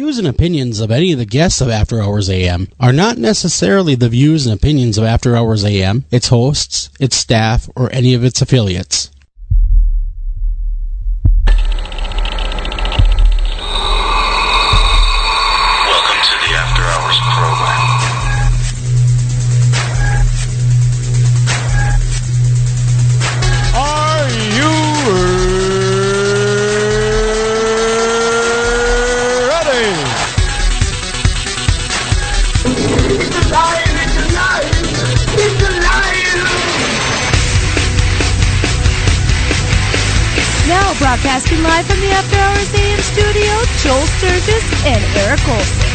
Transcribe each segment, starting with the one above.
Views and opinions of any of the guests of After Hours AM are not necessarily the views and opinions of After Hours AM, its hosts, its staff, or any of its affiliates. Welcome to the After Hours program. Are you Now broadcasting live from the After Hours AM studio, Joel Sturgis and Eric Olsen.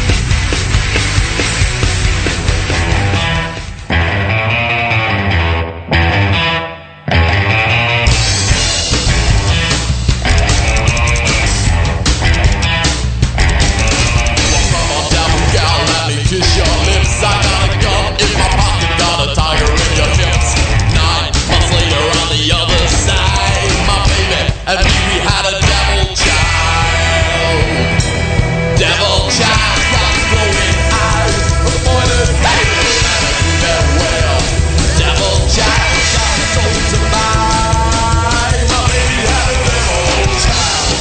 And we had a devil child. Devil child got glowing eyes, appointed baby and farewell. Devil child got sold to buy. My baby had a devil child.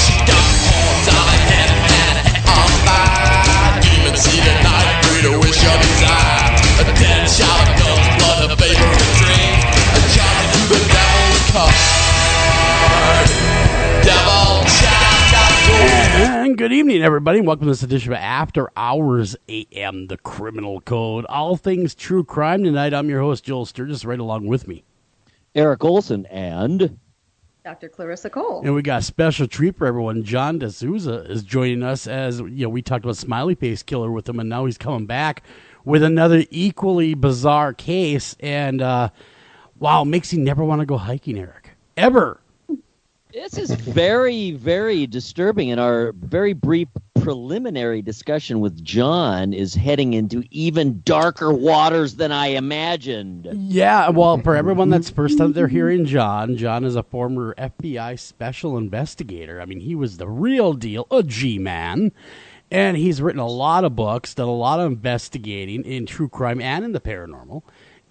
She got horns on her head and on fire. Demon seed at night, breeder wish your desire. A dead child of guns. A favorite drink, a job to the devil card. Devil child. And good evening, everybody. Welcome to this edition of After Hours AM, the Criminal Code. All things true crime tonight. I'm your host, Joel Sturgis, right along with me, Eric Olsen and Dr. Clarissa Cole. And we got a special treat for everyone. John DeSouza is joining us as, we talked about Smiley Face Killer with him, and now he's coming back with another equally bizarre case. And, wow, makes you never want to go hiking, Eric. Ever. This is very, very disturbing. And our very brief preliminary discussion with John is heading into even darker waters than I imagined. Yeah, well, for everyone that's first time they're hearing John is a former FBI special investigator. I mean, he was the real deal, a G-man. And he's written a lot of books, done a lot of investigating in true crime and in the paranormal.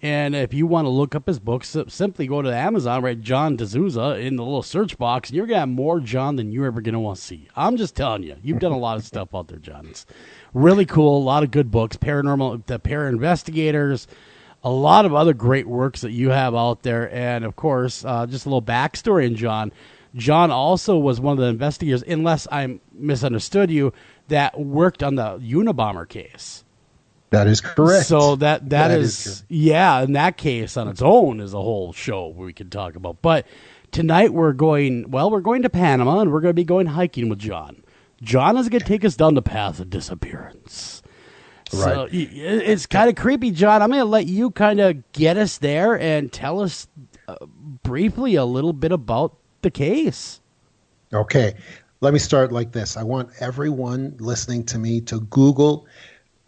And if you want to look up his books, simply go to Amazon, write John DeSouza in the little search box, and you're going to have more John than you're ever going to want to see. I'm just telling you. You've done a lot of stuff out there, John. It's really cool. A lot of good books, paranormal, the para-investigators, a lot of other great works that you have out there. And, of course, just a little backstory in John. John also was one of the investigators, unless I misunderstood you, that worked on the Unabomber case. That is correct. So that is yeah, and that case on its own is a whole show we could talk about. But tonight we're going to Panama, and we're going to be going hiking with John. John is going to take us down the path of disappearance. Right. So it's kind of creepy, John. I'm going to let you kind of get us there and tell us briefly a little bit about the case. Okay. Let me start like this. I want everyone listening to me to Google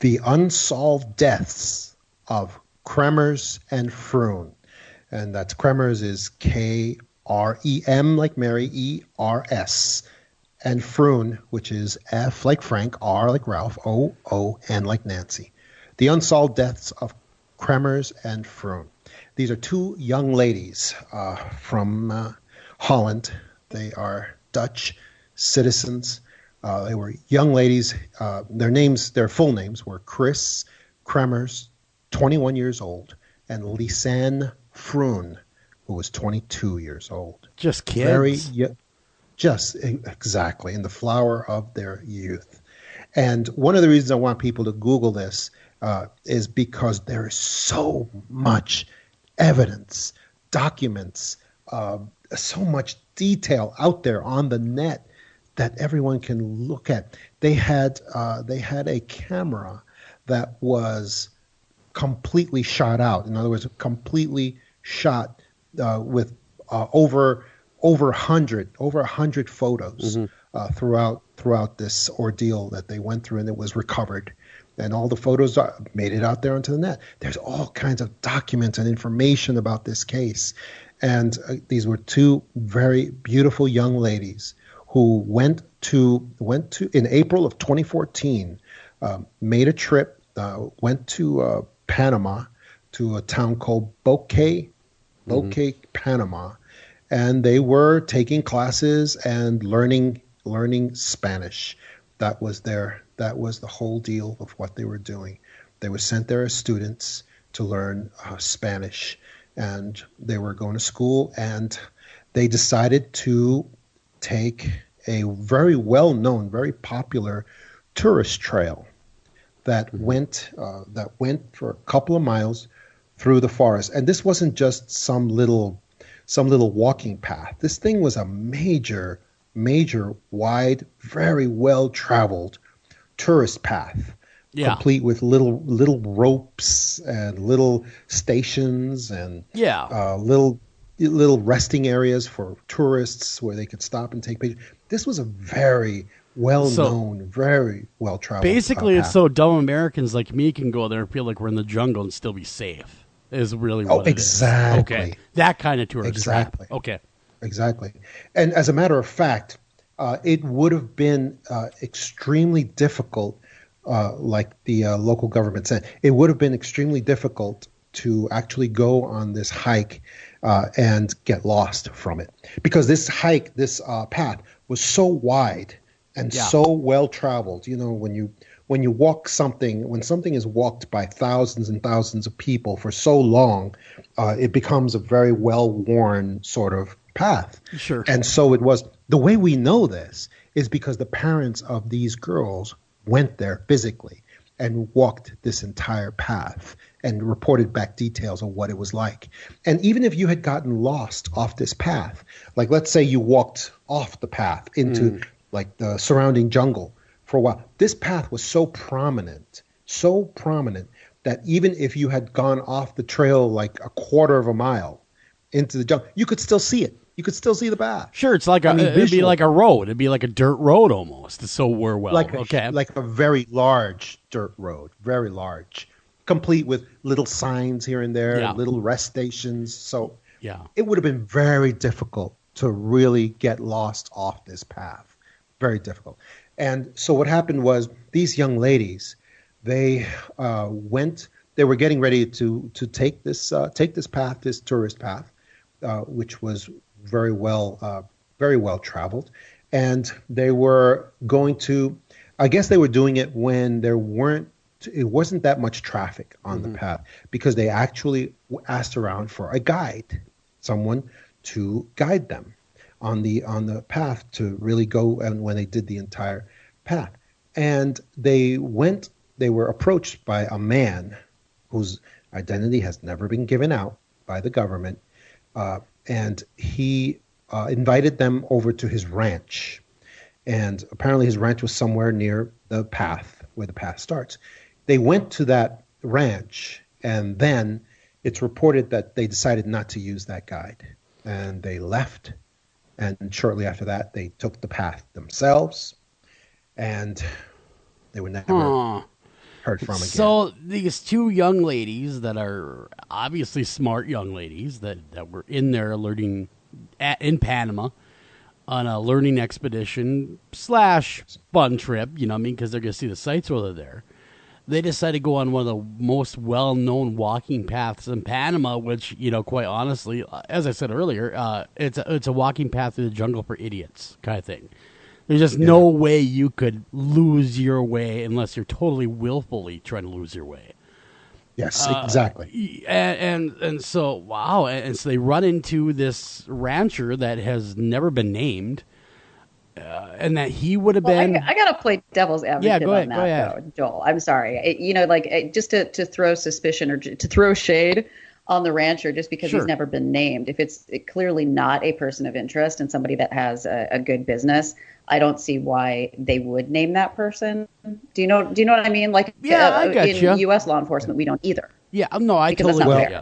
the unsolved deaths of Kremers and Froon. And that's Kremers is K-R-E-M like Mary, E-R-S. And Froon, which is F like Frank, R like Ralph, O-O-N like Nancy. The unsolved deaths of Kremers and Froon. These are two young ladies from Holland. They are Dutch citizens. They were young ladies. Their full names were Kris Kremers, 21 years old, and Lisanne Froon, who was 22 years old. Just kids. Just exactly in the flower of their youth. And one of the reasons I want people to Google this is because there is so much evidence, documents, so much detail out there on the net that everyone can look at. They had a camera that was completely shot out. In other words, completely shot with over 100 photos throughout this ordeal that they went through, and it was recovered. And all the photos made it out there onto the net. There's all kinds of documents and information about this case. And these were two very beautiful young ladies who went to in April of 2014, made a trip, went to Panama, to a town called Boque, Panama, and they were taking classes and learning Spanish. That was the whole deal of what they were doing. They were sent there as students to learn Spanish, and they were going to school, and they decided to take a very well-known, very popular tourist trail that went for a couple of miles through the forest. And this wasn't just some little walking path. This thing was a major, wide, very well-traveled tourist path, complete with little ropes and little stations and little resting areas for tourists where they could stop and take pictures. This was a very well-known, very well-traveled Basically, path. it's so dumb Americans like me can go there and feel like we're in the jungle and still be safe. Is really what it is. Okay, that kind of tourist trap. Okay, exactly. And as a matter of fact, it would have been extremely difficult, like the local government said, it would have been extremely difficult to actually go on this hike and get lost from it, because this path was so wide and so well traveled. You know, when you walk something, when something is walked by thousands and thousands of people for so long, it becomes a very well-worn sort of path. Sure. And so it was. The way we know this is because the parents of these girls went there physically and walked this entire path and reported back details of what it was like. And even if you had gotten lost off this path, like let's say you walked off the path into like the surrounding jungle for a while, this path was so prominent that even if you had gone off the trail like a quarter of a mile into the jungle, you could still see it. You could still see the path. Sure, it's like it'd be like a road. It'd be like a dirt road almost. So we're like a very large dirt road, very large, complete with little signs here and there, little rest stations. So it would have been very difficult to really get lost off this path. Very difficult. And so what happened was these young ladies, they were getting ready to take this path, this tourist path, which was very well traveled, and they were going to. I guess they were doing it when it wasn't that much traffic on the path, because they actually asked around for a guide, someone to guide them on the path to really go. And when they did the entire path, and they were approached by a man whose identity has never been given out by the government. And he invited them over to his ranch. And apparently his ranch was somewhere near the path, where the path starts. They went to that ranch, and then it's reported that they decided not to use that guide. And they left. And shortly after that, they took the path themselves. And they were never heard from again. So these two young ladies that are obviously smart young ladies that were in there learning in Panama on a learning expedition / fun trip, you know what I mean, because they're going to see the sights while they're there. They decided to go on one of the most well-known walking paths in Panama, which, you know, quite honestly, as I said earlier, it's a walking path through the jungle for idiots kind of thing. There's just no way you could lose your way unless you're totally willfully trying to lose your way. Yes, exactly. And so, wow. And so they run into this rancher that has never been named, and that he would have been... I got to play devil's advocate go on that, though, Joel. I'm sorry. Just to throw suspicion or to throw shade on the rancher just because he's never been named. If it's clearly not a person of interest and somebody that has a good business, I don't see why they would name that person. Do you know what I mean? Like, I got in U.S. law enforcement, we don't either. Yeah, no, I because totally get you.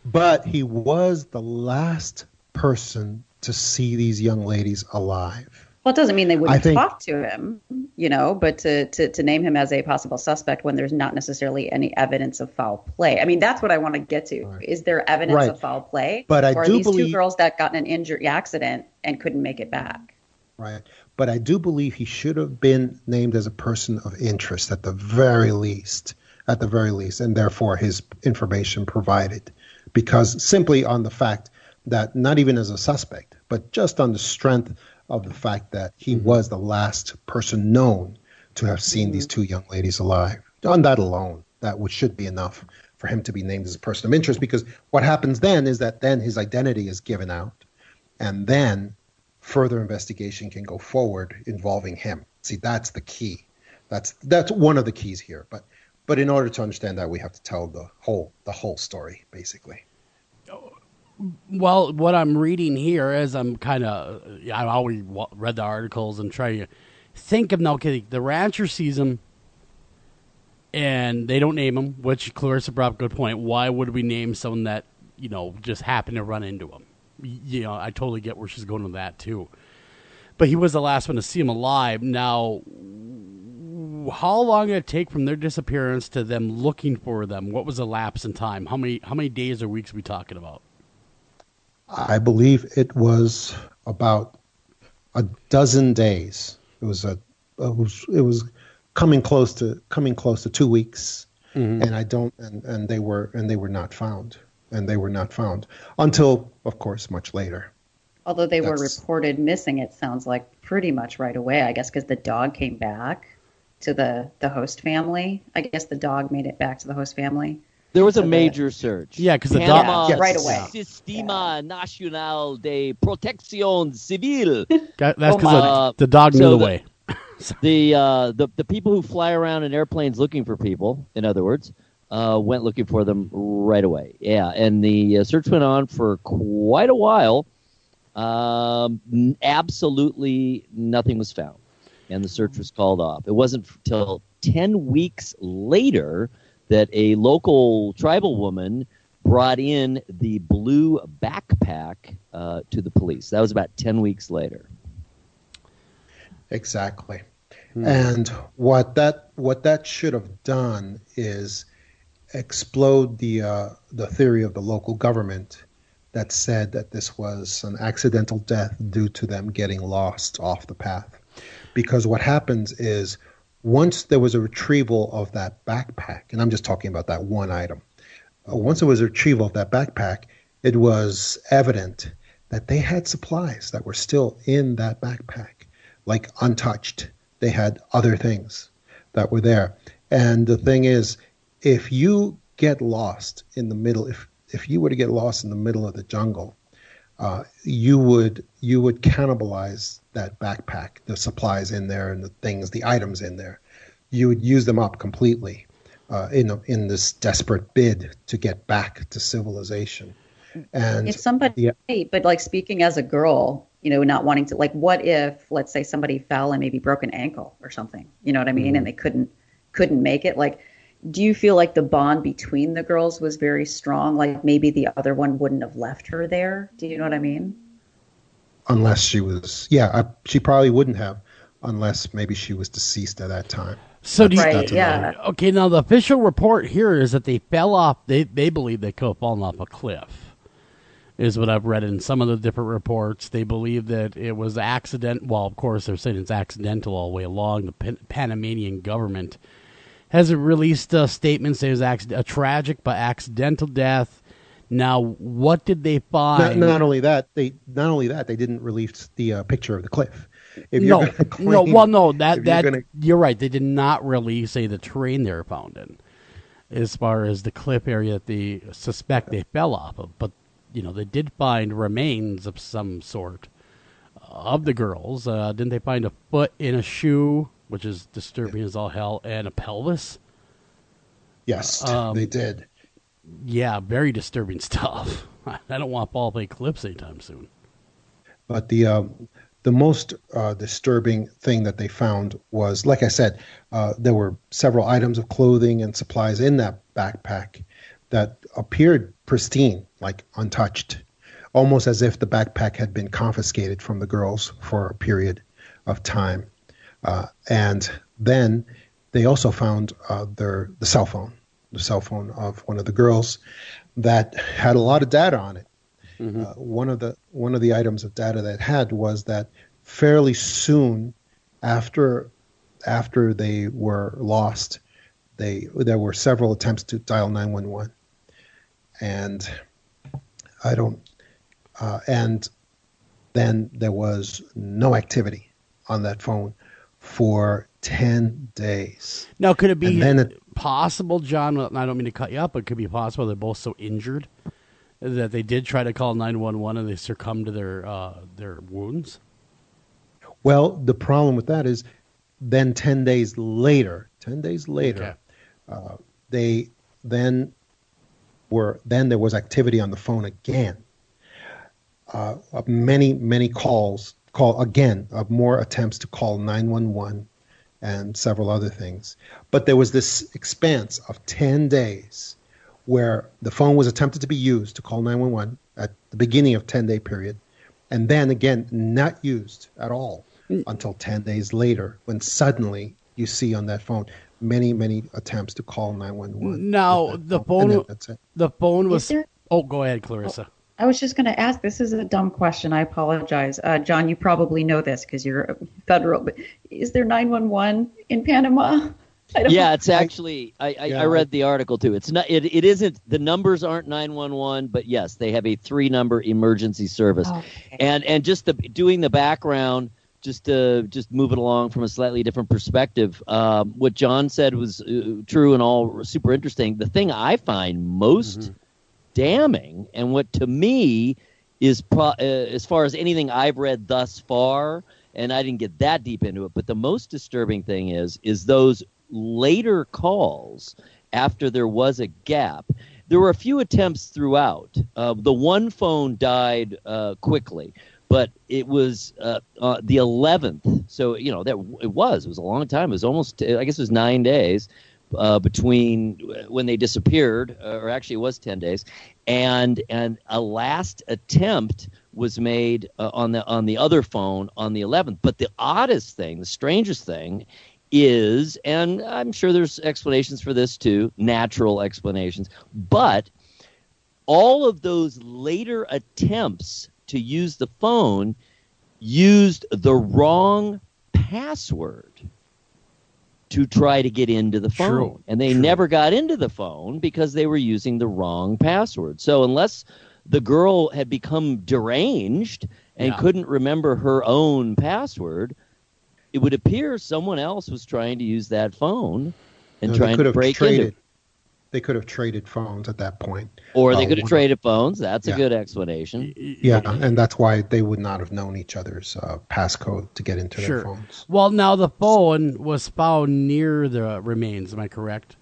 But he was the last person to see these young ladies alive. Well, it doesn't mean they I wouldn't think- talk to him, but to name him as a possible suspect when there's not necessarily any evidence of foul play. I mean, that's what I want to get to. Right. Is there evidence Right. of foul play? But I or are do these two believe- girls that got in an injury accident and couldn't make it back? Right. But I do believe he should have been named as a person of interest at the very least, and therefore his information provided. Because simply on the fact that not even as a suspect, but just on the strength of the fact that he was the last person known to have seen these two young ladies alive. On that alone, should be enough for him to be named as a person of interest, because what happens then is that then his identity is given out, and then further investigation can go forward involving him. See, that's the key. That's one of the keys here. But in order to understand that, we have to tell the whole story, basically. Well, what I'm reading here is I always read the articles and try to think of the rancher sees him and they don't name him, which Clarissa brought up a good point. Why would we name someone that, just happened to run into him? I totally get where she's going with that too. But he was the last one to see him alive. Now, how long did it take from their disappearance to them looking for them? What was the lapse in time? How many days or weeks are we talking about? I believe it was about a dozen days. It was coming close to 2 weeks, and they were not found, until, of course, much later. Although they were reported missing, it sounds like pretty much right away, I guess, because the dog came back to the host family. I guess the dog made it back to the host family. There was a major search. Yeah, because the Panama, dog right away. Sistema Nacional de Protección Civil. That's because the dog knew the way. The people who fly around in airplanes looking for people, in other words, went looking for them right away. Yeah, and the search went on for quite a while. Absolutely nothing was found, and the search was called off. It wasn't until 10 weeks later that a local tribal woman brought in the blue backpack to the police. That was about 10 weeks later. Exactly. And what that should have done is explode the theory of the local government that said that this was an accidental death due to them getting lost off the path. Because what happens is, once there was a retrieval of that backpack, and I'm just talking about that one item, once there was a retrieval of that backpack, it was evident that they had supplies that were still in that backpack, like untouched. They had other things that were there. And the thing is, if you get lost in the middle, if you were to get lost in the middle of the jungle, you would cannibalize that backpack, the supplies in there and the items in there. You would use them up completely in this desperate bid to get back to civilization. And if somebody, but like speaking as a girl, not wanting to, like, what if, let's say, somebody fell and maybe broke an ankle or something, you know what I mean, and they couldn't make it. Like, do you feel like the bond between the girls was very strong? Like maybe the other one wouldn't have left her there. Do you know what I mean? Unless she was, she probably wouldn't have, unless maybe she was deceased at that time. So do you, okay, now the official report here is that they fell off, they believe they could have fallen off a cliff, is what I've read in some of the different reports. They believe that it was accident. Well, of course, they're saying it's accidental all the way along. The Panamanian government has released a statement saying it was a tragic but accidental death. Now, what did they find? Not only that, they didn't release the picture of the cliff. You're right. They did not release the terrain they were found in, as far as the cliff area that they suspect they fell off of. But they did find remains of some sort of the girls. Didn't they find a foot in a shoe, which is disturbing as all hell, and a pelvis? Yes, they did. Yeah, very disturbing stuff. I don't want to fall off any cliffs anytime soon. But the most disturbing thing that they found was, like I said, there were several items of clothing and supplies in that backpack that appeared pristine, like untouched, almost as if the backpack had been confiscated from the girls for a period of time. And then they also found the cell phone of one of the girls that had a lot of data on it. Mm-hmm. One of the items of data that it had was that fairly soon after they were lost, there were several attempts to dial 911, and and then there was no activity on that phone for 10 days. Now, could it be possible, John? I don't mean to cut you up, but it could be possible they're both so injured that they did try to call 911 and they succumbed to their wounds? Well, the problem with that is then 10 days later, okay. Then there was activity on the phone again. Many calls again, more attempts to call 911 and several other things. But there was this expanse of 10 days where the phone was attempted to be used to call 911 at the beginning of 10-day period, and then again not used at all until 10 days later, when suddenly you see on that phone many attempts to call 911. Now the phone was. Oh, go ahead, Clarissa. I was just going to ask, this is a dumb question. I apologize. John, you probably know this because you're federal, but is there 911 in Panama? It's actually, I read the article too. It's not, it isn't, the numbers aren't 911, but yes, they have a 3-number emergency service. Okay. And just doing the background, just to move it along from a slightly different perspective, what John said was true and all super interesting. The thing I find most damning, and what to me is as far as anything I've read thus far, and I didn't get that deep into it, but the most disturbing thing is those later calls after there was a gap. There were a few attempts throughout. The one phone died quickly, but it was the 11th. So, it was a long time. It was almost, I guess it was 9 days. Between when they disappeared, or actually it was 10 days, and a last attempt was made on the other phone on the 11th. But the oddest thing, the strangest thing is, and I'm sure there's explanations for this too, natural explanations, but all of those later attempts to use the phone used the wrong password to try to get into the phone. True. And they never got into the phone because they were using the wrong password. So unless the girl had become deranged and couldn't remember her own password, it would appear someone else was trying to use that phone and trying to break into it. They could have traded phones at that point. Or they could have traded phones. That's a good explanation. Yeah, and that's why they would not have known each other's passcode to get into their phones. Well, now the phone was found near the remains. Am I correct?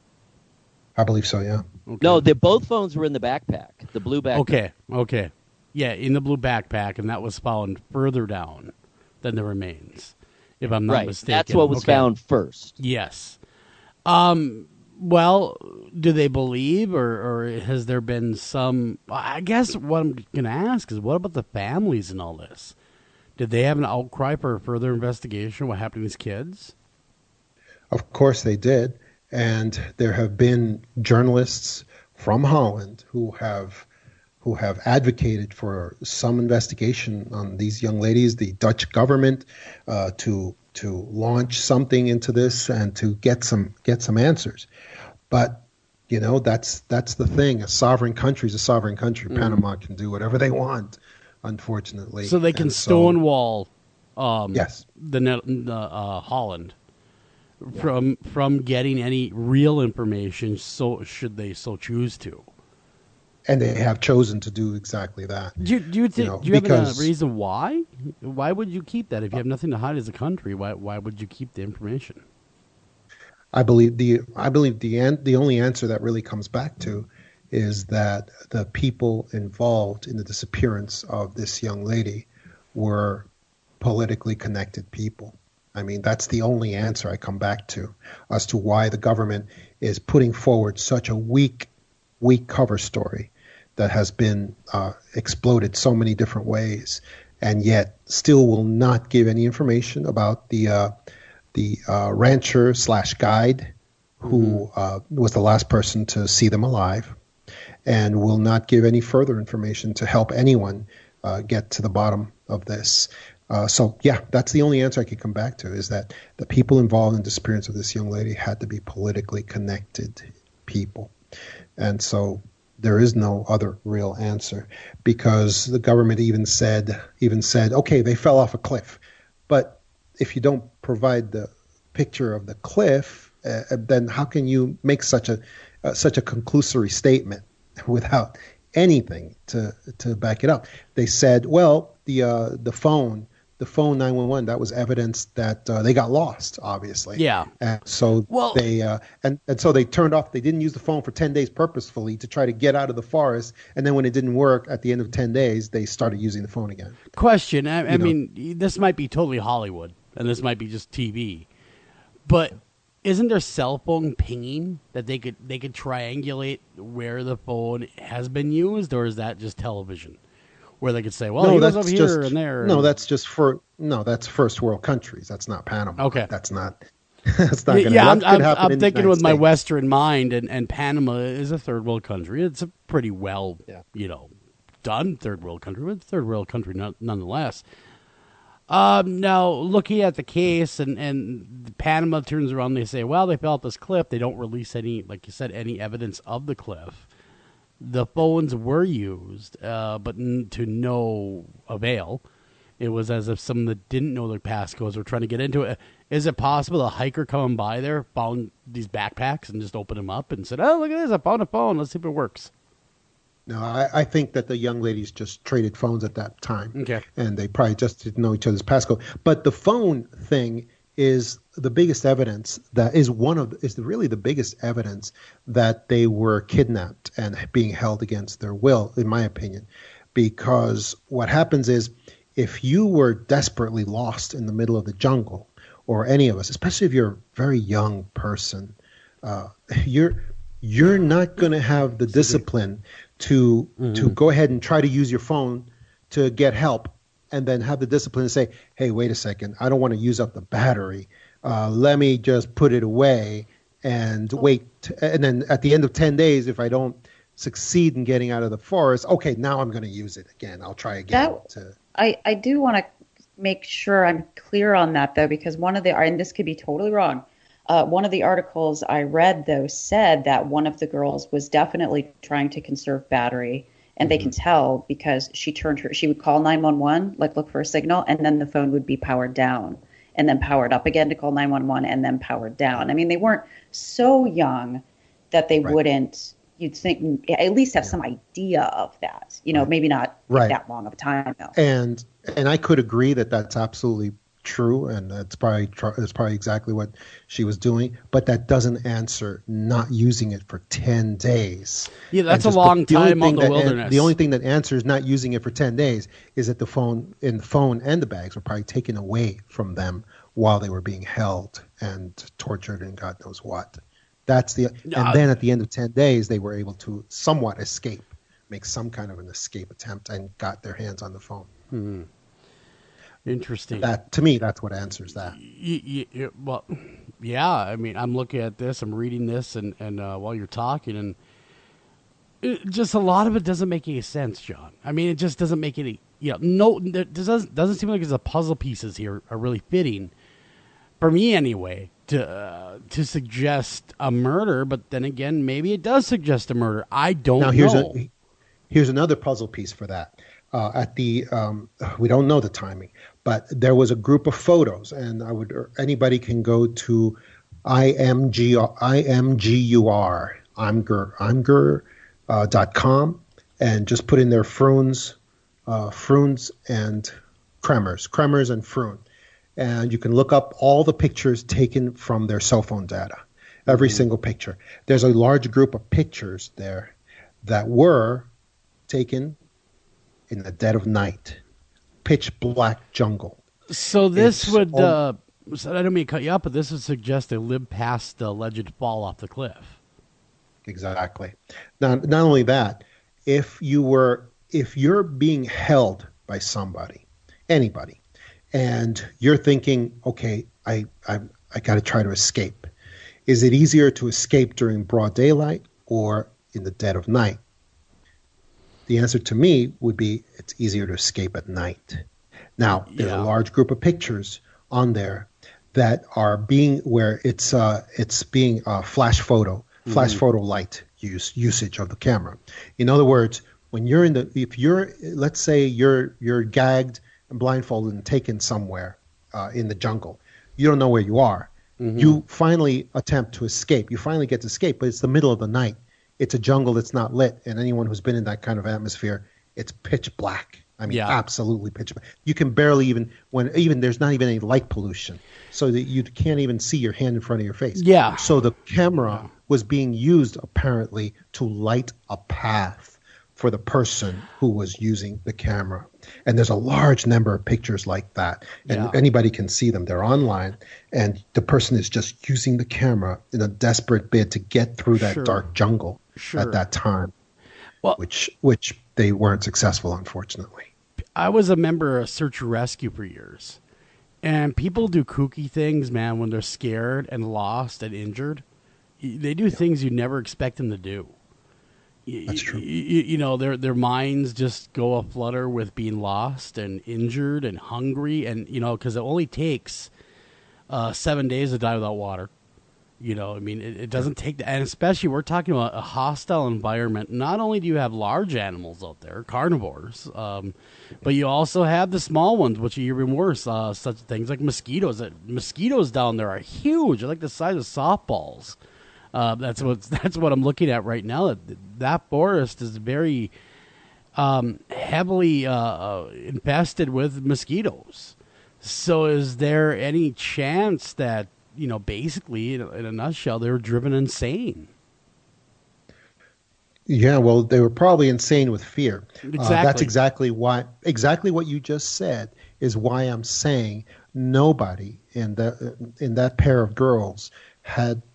I believe so, yeah. Okay. No, both phones were in the backpack, the blue backpack. Okay. Yeah, in the blue backpack, and that was found further down than the remains, if I'm not mistaken. That's what was found first. Yes. Well, do they believe, or has there been some... I guess what I'm going to ask is, what about the families and all this? Did they have an outcry for further investigation? What happened to these kids? Of course they did. And there have been journalists from Holland who have advocated for some investigation on these young ladies, the Dutch government, to launch something into this and to get some answers. But that's the thing. A sovereign country is a sovereign country. Panama can do whatever they want, unfortunately. So they can stonewall yes, the Holland from getting any real information, so should they so choose to. And they have chosen to do exactly that. Do you have a reason why? Why would you keep that if you have nothing to hide as a country? Why would you keep the information? I believe the only answer that really comes back to is that the people involved in the disappearance of this young lady were politically connected people. I mean, that's the only answer I come back to as to why the government is putting forward such a weak cover story that has been exploded so many different ways. and yet still will not give any information about the rancher / guide who was the last person to see them alive, and will not give any further information to help anyone get to the bottom of this. So that's the only answer I could come back to, is that the people involved in the disappearance of this young lady had to be politically connected people. And so there is no other real answer, because the government even said, okay, they fell off a cliff. But if you don't provide the picture of the cliff, then how can you make such a conclusory statement without anything to back it up? They said, well, the phone 911, that was evidence that they got lost, obviously. Yeah. And so so they turned off. They didn't use the phone for 10 days purposefully to try to get out of the forest. And then when it didn't work, at the end of 10 days, they started using the phone again. Question. I mean, this might be totally Hollywood, and this might be just TV, but isn't there cell phone pinging that they could triangulate where the phone has been used, or is that just television, where they could say, well, he was over here and there? No, that's first world countries. That's not Panama. Okay, that's not. That's not. I'm thinking with my Western mind, and Panama is a third world country. It's a pretty well, done third world country, but third world country nonetheless. Now, looking at the case, and Panama turns around, they say, well, they fell off this cliff. They don't release any, like you said, any evidence of the cliff. The phones were used, but to no avail. It was as if someone that didn't know their passcodes were trying to get into it. Is it possible a hiker coming by there found these backpacks and just opened them up and said, oh, look at this, I found a phone. Let's see if it works. No, I think that the young ladies just traded phones at that time. Okay. And they probably just didn't know each other's passcode. But the phone thing is the biggest evidence really the biggest evidence that they were kidnapped and being held against their will, in my opinion. Because what happens is, if you were desperately lost in the middle of the jungle, or any of us, especially if you're a very young person, you're not going to have the discipline to go ahead and try to use your phone to get help, and then have the discipline to say, hey, wait a second, I don't want to use up the battery. Let me just put it away and wait. And then at the end of 10 days, if I don't succeed in getting out of the forest, okay, now I'm going to use it again. I'll try again. I do want to make sure I'm clear on that, though, because and this could be totally wrong, one of the articles I read, though, said that one of the girls was definitely trying to conserve battery, and they can tell because she would call 911, like look for a signal, and then the phone would be powered down and then powered up again to call 911 and then powered down. I mean, they weren't so young that they wouldn't, you'd think, at least have some idea of that. Maybe not that long of a time, though. And I could agree that that's absolutely true, and that's probably exactly what she was doing, but that doesn't answer not using it for 10 days. Yeah, that's a long time on the wilderness. The only thing that answers not using it for 10 days is that the phone and the bags were probably taken away from them while they were being held and tortured and God knows what. And then at the end of 10 days, they were able to somewhat make some kind of an escape attempt, and got their hands on the phone. Hmm. Interesting. That, to me, that's what answers that. Well, yeah. I mean, I'm looking at this, I'm reading this, and while you're talking, and just a lot of it doesn't make any sense, John. I mean, it just doesn't make any. It doesn't seem like the puzzle pieces here are really fitting, for me anyway, to suggest a murder. But then again, maybe it does suggest a murder. I don't know. Here's another puzzle piece for that. We don't know the timing, but there was a group of photos, and anybody can go to imgur.com and just put in their Froons and Kremers and Froon, and you can look up all the pictures taken from their cell phone data, every single picture. There's a large group of pictures there that were taken in the dead of night, pitch black jungle. So this I don't mean to cut you up, but this would suggest they lived past the alleged fall off the cliff. Exactly. Now, not only that, if you're being held by somebody anybody, and you're thinking, okay, I got to try to escape. Is it easier to escape during broad daylight or in the dead of night? The answer to me would be it's easier to escape at night. Now, there's a large group of pictures on there that are being where it's being flash photo light usage of the camera. In other words, when you're let's say you're gagged and blindfolded and taken somewhere in the jungle, you don't know where you are. You finally attempt to escape. You finally get to escape, but it's the middle of the night. It's a jungle that's not lit, and anyone who's been in that kind of atmosphere, it's pitch black. I mean, absolutely pitch black. You can barely even there's not even any light pollution, so that you can't even see your hand in front of your face. Yeah. So the camera was being used apparently to light a path for the person who was using the camera. And there's a large number of pictures like that, and anybody can see them. They're online, and the person is just using the camera in a desperate bid to get through that dark jungle at that time, which they weren't successful, unfortunately. I was a member of Search and Rescue for years, and people do kooky things, man, when they're scared and lost and injured. They do things you never expect them to do. That's true. You know, their minds just go aflutter with being lost and injured and hungry, and because it only takes 7 days to die without water. I mean, it doesn't take that, and especially we're talking about a hostile environment. Not only do you have large animals out there, carnivores, but you also have the small ones, which are even worse. Such things like mosquitoes. Mosquitoes down there are huge. They're like the size of softballs. That's what I'm looking at right now. That forest is very heavily infested with mosquitoes. So is there any chance that, basically, in a nutshell, they were driven insane? Yeah, well, they were probably insane with fear. Exactly. That's exactly what you just said is why I'm saying nobody in that pair of girls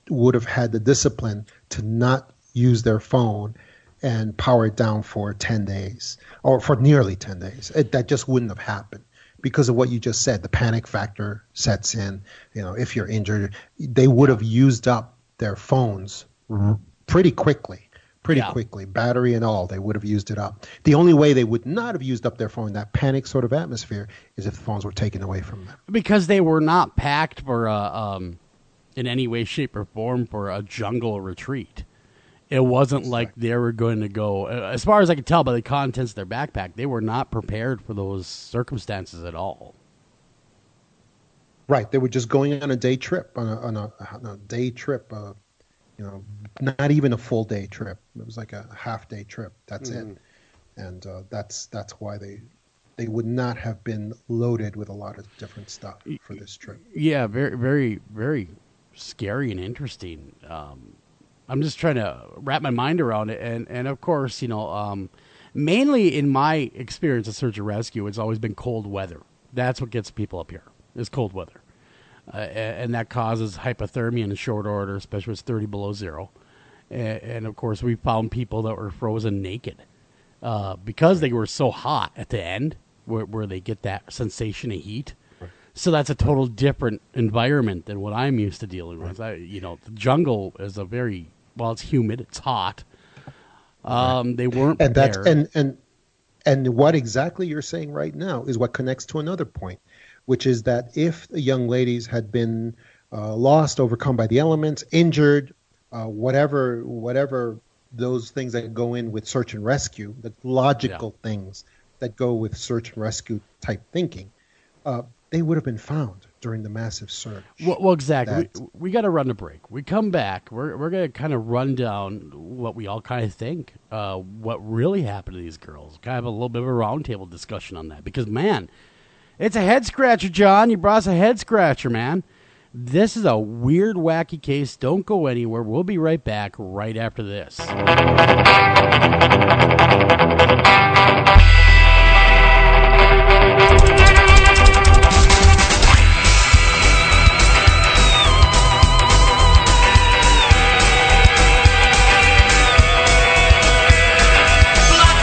would have had the discipline to not use their phone and power it down for 10 days or for nearly 10 days. That just wouldn't have happened because of what you just said. The panic factor sets in. If you're injured, they would have used up their phones pretty quickly, battery and all. They would have used it up. The only way they would not have used up their phone in that panic sort of atmosphere is if the phones were taken away from them. Because they were not packed for in any way, shape, or form for a jungle retreat. It wasn't like they were going to go, as far as I could tell by the contents of their backpack, they were not prepared for those circumstances at all. Right. They were just going on a day trip, on a day trip, not even a full day trip. It was like a half day trip. That's it. And that's why they would not have been loaded with a lot of different stuff for this trip. Yeah, very, very, very scary and interesting. I'm just trying to wrap my mind around it, and of course, mainly in my experience of search and rescue, it's always been cold weather. That's what gets people up here, is cold weather, and that causes hypothermia in short order, especially when it's 30 below zero. And of course, we found people that were frozen naked because they were so hot at the end, where they get that sensation of heat. So that's a total different environment than what I'm used to dealing with. The jungle is it's humid, it's hot. They weren't prepared. And what exactly you're saying right now is what connects to another point, which is that if the young ladies had been lost, overcome by the elements, injured, whatever those things that go in with search and rescue, the logical things that go with search and rescue type thinking, they would have been found during the massive search. Well, exactly. We got to run a break. We come back. We're going to kind of run down what we all kind of think, what really happened to these girls. Kind of a little bit of a roundtable discussion on that. Because, man, it's a head scratcher, John. You brought us a head scratcher, man. This is a weird, wacky case. Don't go anywhere. We'll be right back right after this. Black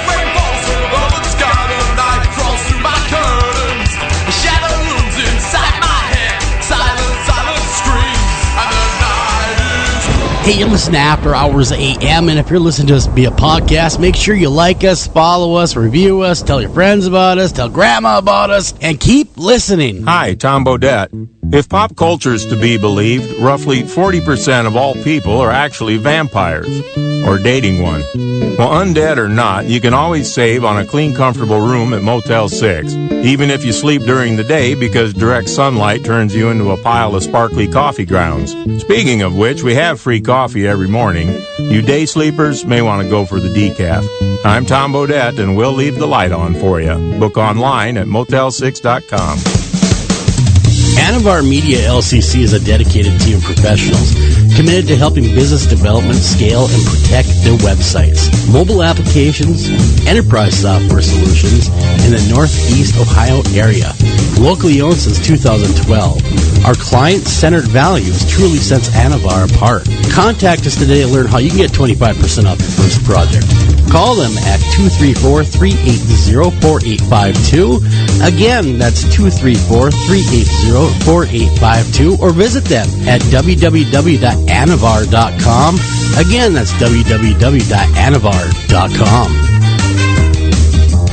rainbows from above the sky, the night crawls through my curtains. Hey, you're listening to After Hours AM, and if you're listening to us via podcast, make sure you like us, follow us, review us, tell your friends about us, tell grandma about us, and keep listening. Hi, Tom Bodette. If pop culture is to be believed, roughly 40% of all people are actually vampires, or dating one. Well, undead or not, you can always save on a clean, comfortable room at Motel 6, even if you sleep during the day because direct sunlight turns you into a pile of sparkly coffee grounds. Speaking of which, we have free coffee every morning. You day sleepers may want to go for the decaf. I'm Tom Bodette, and we'll leave the light on for you. Book online at motel6.com. Anavar Media LCC is a dedicated team of professionals committed to helping business development scale and protect their websites, mobile applications, enterprise software solutions in the Northeast Ohio area. Locally owned since 2012, our client-centered values truly sets Anavar apart. Contact us today to learn how you can get 25% off your first project. Call them at 234-380-4852. Again, that's 234-380-4852, or visit them at www.anavar.com. Again, that's www.anavar.com.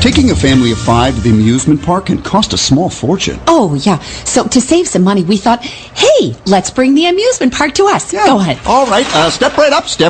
Taking a family of 5 to the amusement park can cost a small fortune. Oh, yeah. So to save some money, we thought, hey, let's bring the amusement park to us. Yeah. Go ahead. All right. Step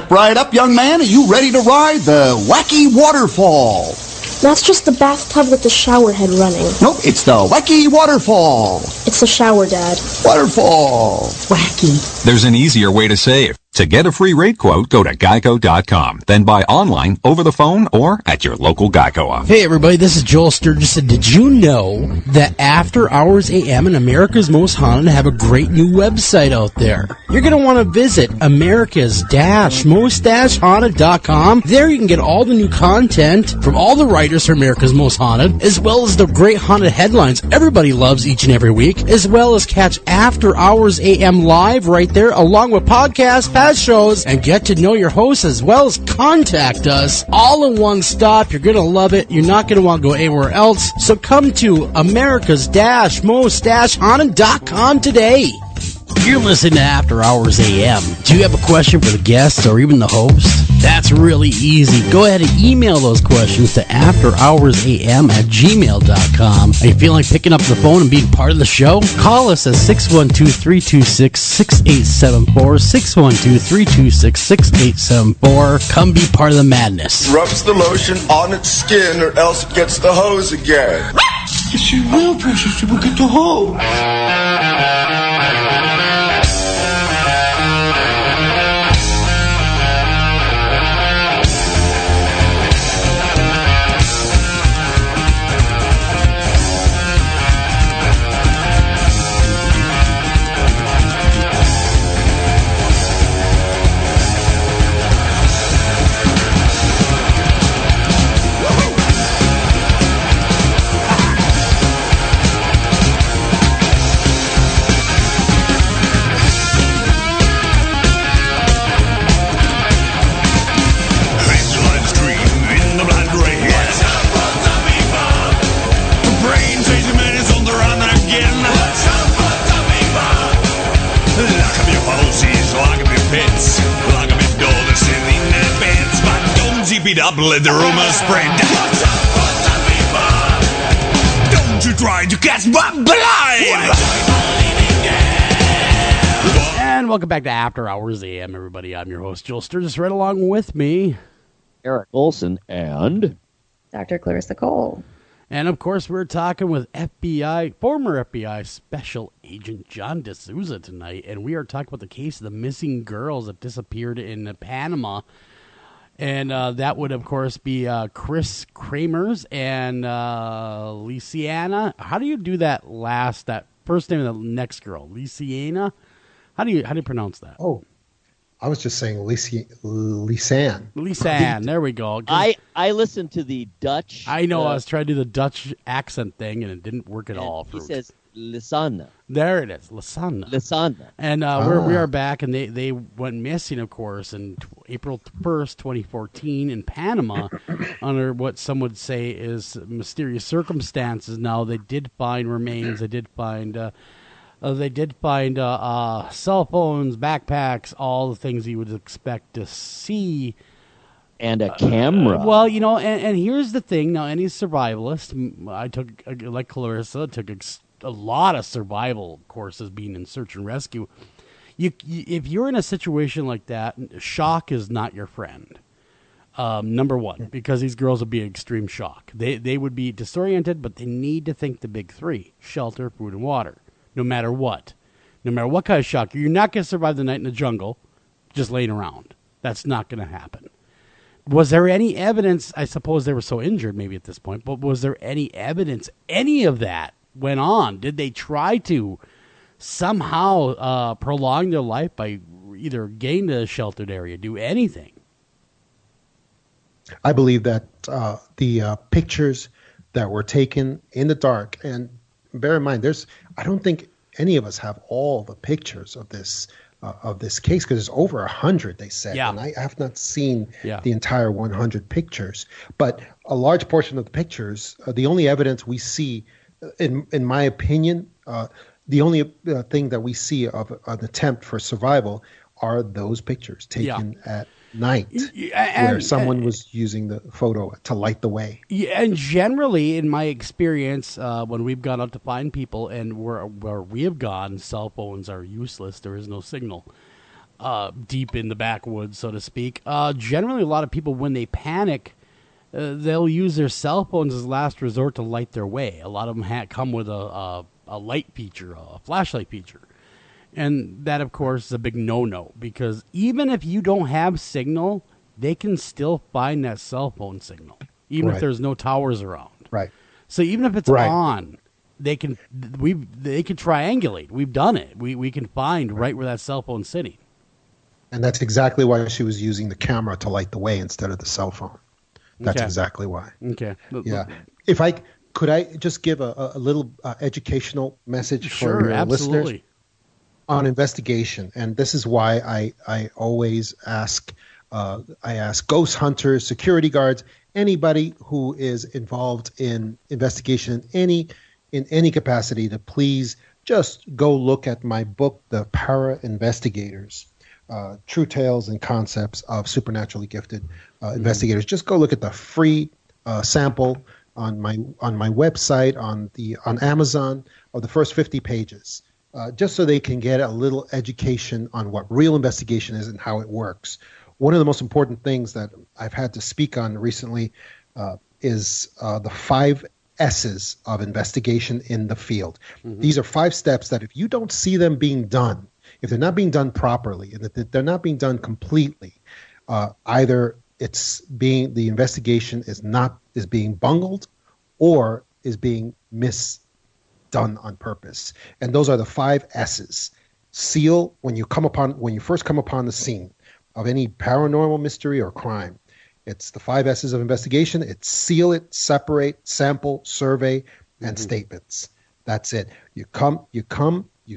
right up, young man. Are you ready to ride the wacky waterfall? That's just the bathtub with the shower head running. Nope, it's the wacky waterfall. It's the shower, Dad. Waterfall. Wacky. There's an easier way to save. To get a free rate quote, go to geico.com. Then buy online, over the phone, or at your local Geico office. Hey, everybody, this is Joel Sturgis, and did you know that After Hours AM and America's Most Haunted have a great new website out there? You're going to want to visit America's-Most-Haunted.com. There you can get all the new content from all the writers for America's Most Haunted, as well as the great haunted headlines everybody loves each and every week, as well as catch After Hours AM live right there, along with podcasts, past shows, and get to know your hosts, as well as contact us all in one stop. You're going to love it. You're not going to want to go anywhere else. So come to America's-Most-Haunted.com today. You're listening to After Hours AM. Do you have a question for the guests or even the host? That's really easy. Go ahead and email those questions to afterhoursam@gmail.com. Are you feeling like picking up the phone and being part of the show? Call us at 612-326-6874, 612-326-6874. Come be part of the madness. Rubs the lotion on its skin or else it gets the hose again. Yes, you will, precious. You will get the hose. Let the rumors spread. Don't you try to catch my blind. And welcome back to After Hours AM, everybody. I'm your host, Joel Sturgis. Right along with me, Eric Olsen and Dr. Clarissa Cole. And of course, we're talking with former FBI Special Agent John DeSouza tonight, and we are talking about the case of the missing girls that disappeared in Panama. And that would, of course, be Kris, Kremers, and Lisanne. How do you do that first name of the next girl? Lisanne? How do you pronounce that? Oh, I was just saying Lisanne. Lisanne, there we go. I listened to the Dutch. I know, I was trying to do the Dutch accent thing, and it didn't work at all. He says Lisanne. There it is, Lisanne. Lisanne. And we are back, and they went missing, of course, in April 1st, 2014 in Panama under what some would say is mysterious circumstances. Now, they did find remains. They did find They did find cell phones, backpacks, all the things you would expect to see. And a camera. Well, and here's the thing. Now, any survivalist, I took, like Clarissa, took a lot of survival courses being in search and rescue. If you're in a situation like that, shock is not your friend. Number one, because these girls would be in extreme shock. They would be disoriented, but they need to think the big three: shelter, food, and water. No matter what. No matter what kind of shock. You're not going to survive the night in the jungle just laying around. That's not going to happen. Was there any evidence? I suppose they were so injured maybe at this point, but was there any evidence any of that went on? Did they try to somehow prolong their life by either getting to a sheltered area, do anything? I believe that the pictures that were taken in the dark, and bear in mind, I don't think any of us have all the pictures of this case, because there's over 100, they said, and I have not seen the entire 100 pictures. But a large portion of the pictures, the only evidence we see, in my opinion, the only thing that we see of an attempt for survival are those pictures taken at night, where someone was using the photo to light the way. Yeah, and generally, in my experience, when we've gone out to find people, and where we have gone, cell phones are useless. There is no signal deep in the backwoods, so to speak. Generally, a lot of people, when they panic, they'll use their cell phones as last resort to light their way. A lot of them come with a light feature, a flashlight feature. And that, of course, is a big no-no, because even if you don't have signal, they can still find that cell phone signal, even if there's no towers around. Right. So even if it's on, they can triangulate. We've done it. We can find right where that cell phone's sitting. And that's exactly why she was using the camera to light the way instead of the cell phone. That's exactly why. Okay. Yeah. Could I just give a little educational message for your listeners? On investigation, and this is why I always ask ghost hunters, security guards, anybody who is involved in investigation in any capacity, to please just go look at my book, The Para Investigators, True Tales and Concepts of Supernaturally Gifted Investigators. Just go look at the free sample on my website, on Amazon, of the first 50 pages. Just so they can get a little education on what real investigation is and how it works. One of the most important things that I've had to speak on recently is the 5 S's of investigation in the field. Mm-hmm. These are 5 steps that if you don't see them being done, if they're not being done properly, and that they're not being done completely, either the investigation is being bungled, or is being done on purpose. And those are the 5 S's. Seal, when you first come upon the scene of any paranormal mystery or crime, it's the 5 S's of investigation. It's seal it, separate, sample, survey, and statements. That's it. You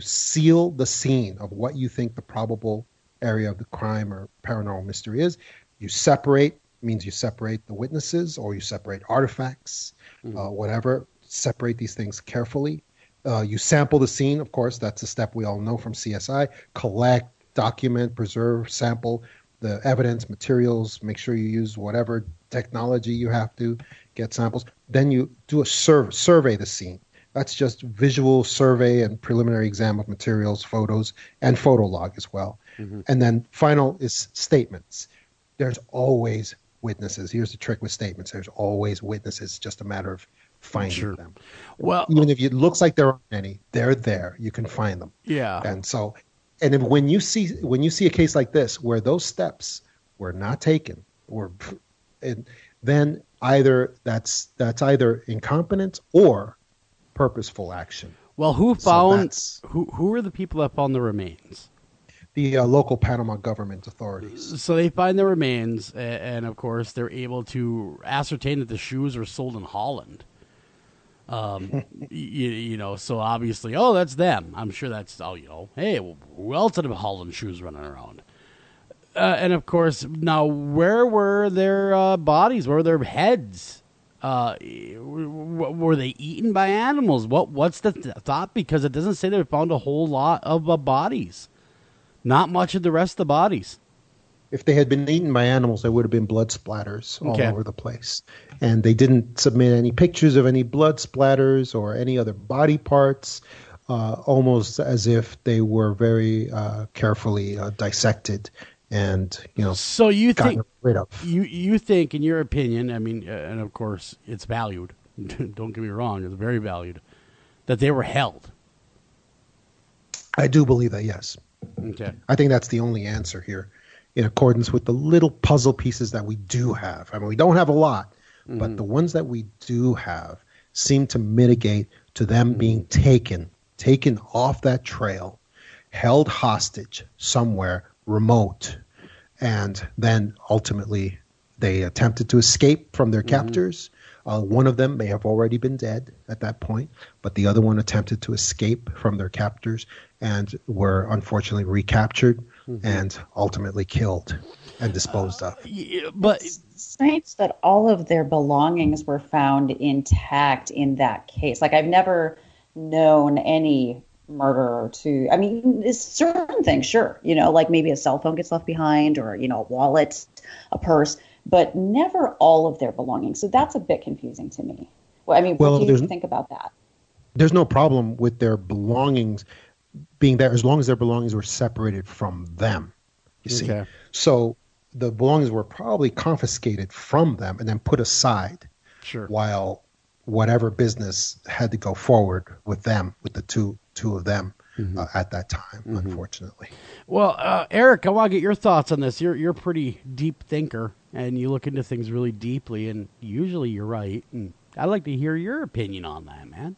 seal the scene of what you think the probable area of the crime or paranormal mystery is. You separate, means you separate the witnesses, or you separate artifacts, whatever. Separate these things carefully. You sample the scene, of course. That's a step we all know from CSI. Collect, document, preserve, sample the evidence, materials. Make sure you use whatever technology you have to get samples. Then you do a survey the scene. That's just visual survey and preliminary exam of materials, photos, and photo log as well. Mm-hmm. And then final is statements. There's always witnesses. Here's the trick with statements. There's always witnesses. It's just a matter of finding them. Well, even if it looks like there aren't any, they're there. You can find them. Yeah. And when you see a case like this where those steps were not taken, then either that's either incompetence or purposeful action. Well, who are the people that found the remains? The local Panama government authorities. So they find the remains, and of course they're able to ascertain that the shoes were sold in Holland. So obviously, that's them. I'm sure that's, hey, who else had Holland shoes running around? And of course, now where were their bodies? Where were their heads? Were they eaten by animals? What's the thought? Because it doesn't say they found a whole lot of bodies. Not much of the rest of the bodies. If they had been eaten by animals, there would have been blood splatters all over the place. And they didn't submit any pictures of any blood splatters or any other body parts, almost as if they were very carefully dissected and, So you think, rid of. you think, in your opinion, I mean, and of course it's valued, don't get me wrong, it's very valued, that they were held? I do believe that, yes. Okay. I think that's the only answer here, in accordance with the little puzzle pieces that we do have. I mean, we don't have a lot, but the ones that we do have seem to mitigate to them being taken off that trail, held hostage somewhere remote, and then ultimately they attempted to escape from their captors. One of them may have already been dead at that point, but the other one attempted to escape from their captors and were unfortunately recaptured and ultimately killed and disposed of. But Saints that all of their belongings were found intact in that case. Like, I've never known any murderer to, I mean, it's certain things, sure, like maybe a cell phone gets left behind or, a wallet, a purse, but never all of their belongings. So that's a bit confusing to me. Well, I mean, what do you think about that? There's no problem with their belongings being there as long as their belongings were separated from them, you see. So the belongings were probably confiscated from them and then put aside while whatever business had to go forward with them, with the two of them at that time, unfortunately. Well, Eric, I want to get your thoughts on this. You're a pretty deep thinker, and you look into things really deeply, and usually you're right. And I'd like to hear your opinion on that, man.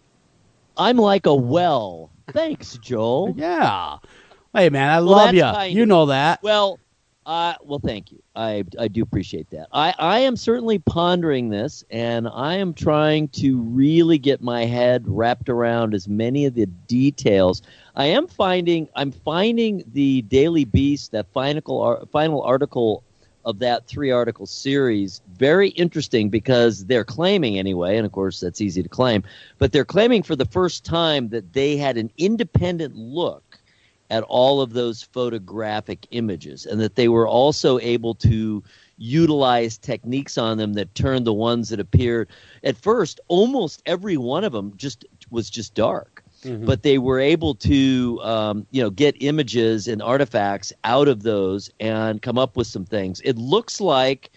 I'm like a well. Thanks, Joel. Yeah. Hey, man, I love you. You know that. Well, thank you. I do appreciate that. I am certainly pondering this, and I am trying to really get my head wrapped around as many of the details. I'm finding the Daily Beast, that final article of that 3-article series, very interesting because they're claiming anyway, and of course that's easy to claim, but they're claiming for the first time that they had an independent look at all of those photographic images, and that they were also able to utilize techniques on them that turned the ones that appeared at first, almost every one of them was just dark. But they were able to, get images and artifacts out of those and come up with some things. It looks like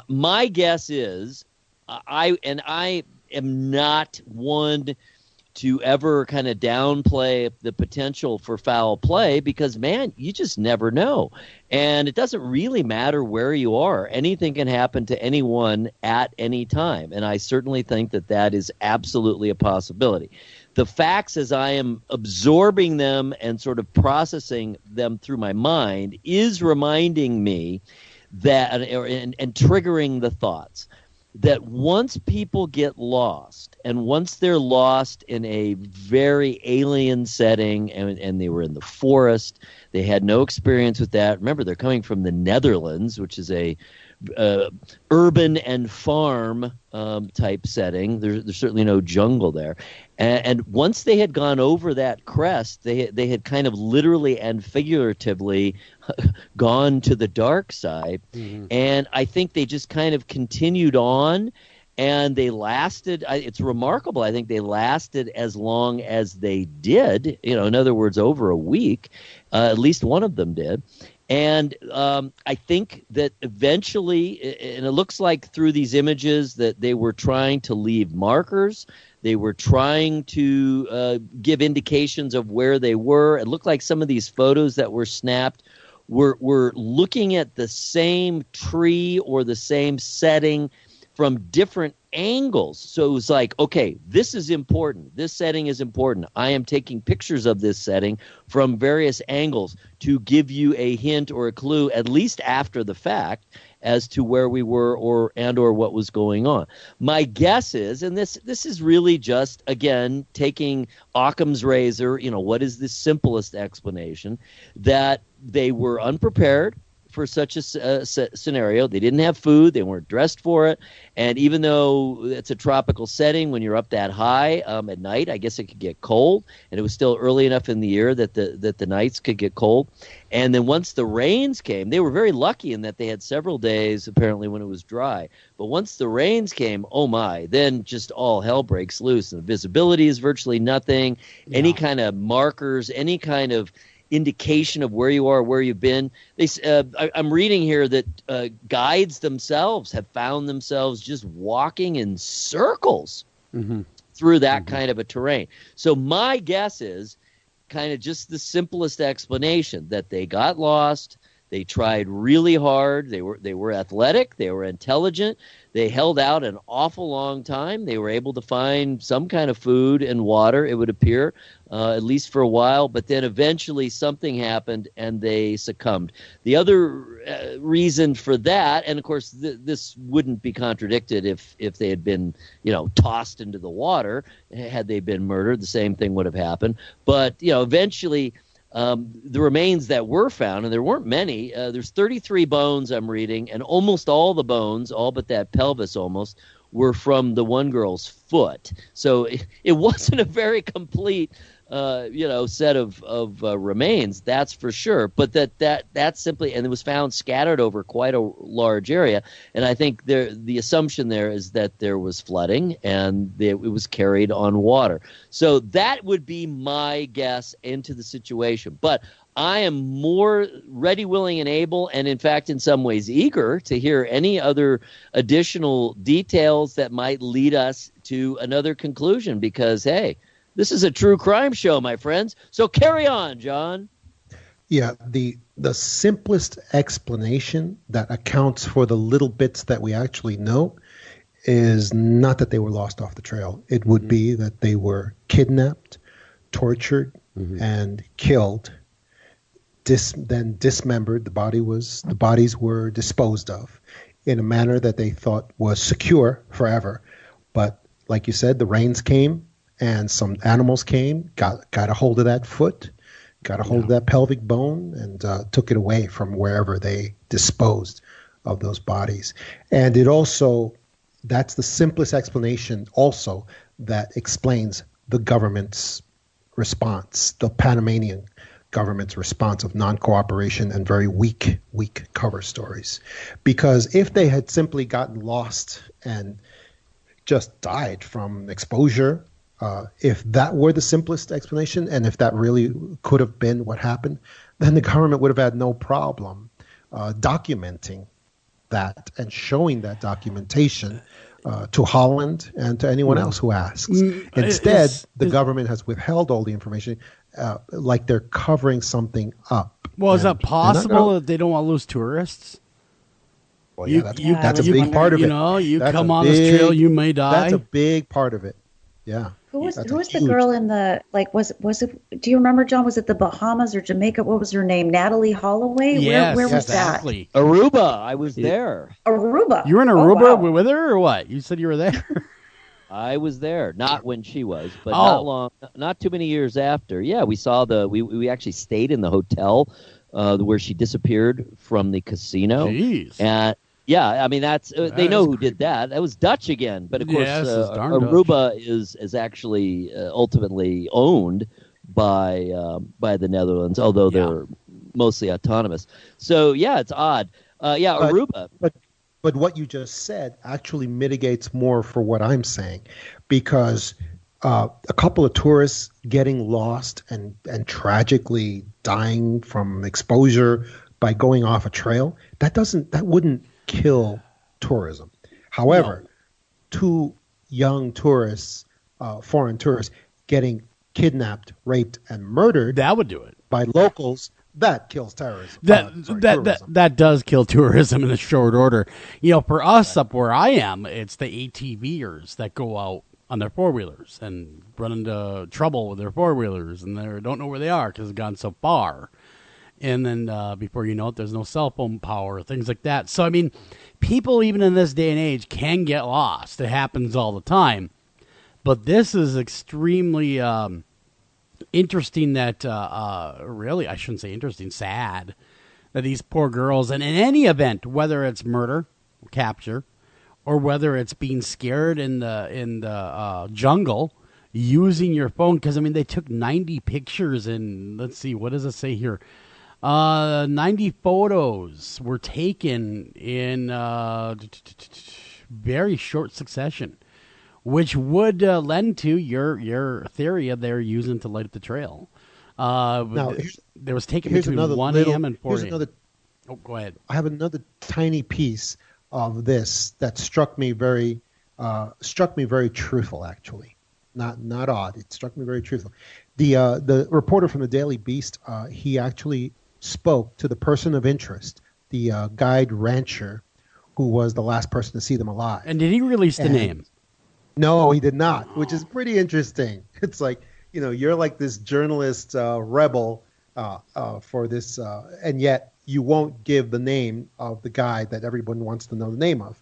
my guess is, I am not one to ever kind of downplay the potential for foul play because, man, you just never know. And it doesn't really matter where you are. Anything can happen to anyone at any time. And I certainly think that is absolutely a possibility. The facts, as I am absorbing them and sort of processing them through my mind, is reminding me that, and triggering the thoughts, that once people get lost, and once they're lost in a very alien setting, and they were in the forest, they had no experience with that. Remember, they're coming from the Netherlands, which is a urban and farm type setting. There's certainly no jungle there. And once they had gone over that crest, they had kind of literally and figuratively gone to the dark side. And I think they just kind of continued on, and they lasted. It's remarkable. I think they lasted as long as they did. In other words, over a week. At least one of them did. And I think that eventually, and it looks like through these images that they were trying to leave markers. They were trying to give indications of where they were. It looked like some of these photos that were snapped were looking at the same tree or the same setting from different angles. So it was like, okay, this is important. This setting is important. I am taking pictures of this setting from various angles to give you a hint or a clue, at least after the fact, as to where we were or what was going on. My guess is, and this is really just, again, taking Occam's razor, what is the simplest explanation, that they were unprepared for such a scenario. They didn't have food. They weren't dressed for it. And even though it's a tropical setting, when you're up that high at night, I guess it could get cold. And it was still early enough in the year that the nights could get cold. And then once the rains came, they were very lucky in that they had several days, apparently, when it was dry. But once the rains came, oh my, then just all hell breaks loose. And the visibility is virtually nothing. Yeah. Any kind of markers, any kind of indication of where you are, where you've been. I'm reading here that guides themselves have found themselves just walking in circles through that kind of a terrain. So my guess is kind of just the simplest explanation, that they got lost. They tried really hard. They were athletic. They were intelligent. They held out an awful long time. They were able to find some kind of food and water, it would appear, at least for a while. But then eventually something happened and they succumbed. The other reason for that, and of course this wouldn't be contradicted if they had been, tossed into the water. Had they been murdered, the same thing would have happened. But eventually. The remains that were found, and there weren't many, there's 33 bones I'm reading, and almost all the bones, all but that pelvis almost, were from the one girl's foot. So it wasn't a very complete, set of remains, that's for sure. But that's simply, and it was found scattered over quite a large area. And I think the assumption there is that there was flooding and it was carried on water. So that would be my guess into the situation. But I am more ready, willing, and able, and in fact, in some ways, eager to hear any other additional details that might lead us to another conclusion. Because, hey, this is a true crime show, my friends. So carry on, John. Yeah, the simplest explanation that accounts for the little bits that we actually know is not that they were lost off the trail. It would be that they were kidnapped, tortured, and killed. Then dismembered. The bodies were disposed of in a manner that they thought was secure forever. But like you said, the rains came and some animals came, got a hold of that foot, got a hold of that pelvic bone, and took it away from wherever they disposed of those bodies. And it also, that's the simplest explanation also that explains the government's response, the Panamanian government's response of non-cooperation and very weak cover stories. Because if they had simply gotten lost and just died from exposure, if that were the simplest explanation, and if that really could have been what happened, then the government would have had no problem documenting that and showing that documentation to Holland and to anyone else who asks. Instead, the government has withheld all the information, like they're covering something up. Well, is that possible that they don't want to lose tourists? Well, yeah, that's a big part of it. Come on this trail, you may die. That's a big part of it. Yeah. Who was the girl in the, was it, do you remember, John, was it the Bahamas or Jamaica? What was her name? Natalie Holloway? Yes, where was exactly. that? Aruba. I was there. Aruba. You were in Aruba with her or what? You said you were there. I was there, not when she was, but not too many years after. Yeah, we saw we actually stayed in the hotel where she disappeared from the casino. Jeez. And yeah, I mean they know who did that. That was Dutch again, but of course Aruba is actually ultimately owned by the Netherlands, although they're mostly autonomous. So yeah, it's odd. Aruba. But what you just said actually mitigates more for what I'm saying, because a couple of tourists getting lost and tragically dying from exposure by going off a trail, that wouldn't kill tourism. However, two young tourists, foreign tourists, getting kidnapped, raped, and murdered, that would do it by locals. That kills terrorism. That does kill tourism in a short order. For us up where I am, it's the ATVers that go out on their four-wheelers and run into trouble with their four-wheelers, and they don't know where they are because it's gone so far. And then before you know it, there's no cell phone power, things like that. So, I mean, people even in this day and age can get lost. It happens all the time. But this is extremely interesting that, really, I shouldn't say interesting, sad that these poor girls, and in any event, whether it's murder, capture, or whether it's being scared in the jungle, using your phone, because I mean they took 90 pictures and let's see, what does it say here? 90 photos were taken in very short succession, which would lend to your theory of they're using to light up the trail. Now, there was taken between 1 a.m. and 4 a.m. Oh, go ahead. I have another tiny piece of this that struck me very truthful, actually. Not odd. It struck me very truthful. The reporter from the Daily Beast, he actually spoke to the person of interest, the guide rancher, who was the last person to see them alive. And did he release the name? No, he did not, which is pretty interesting. It's like, you're like this journalist rebel for this, and yet you won't give the name of the guy that everyone wants to know the name of.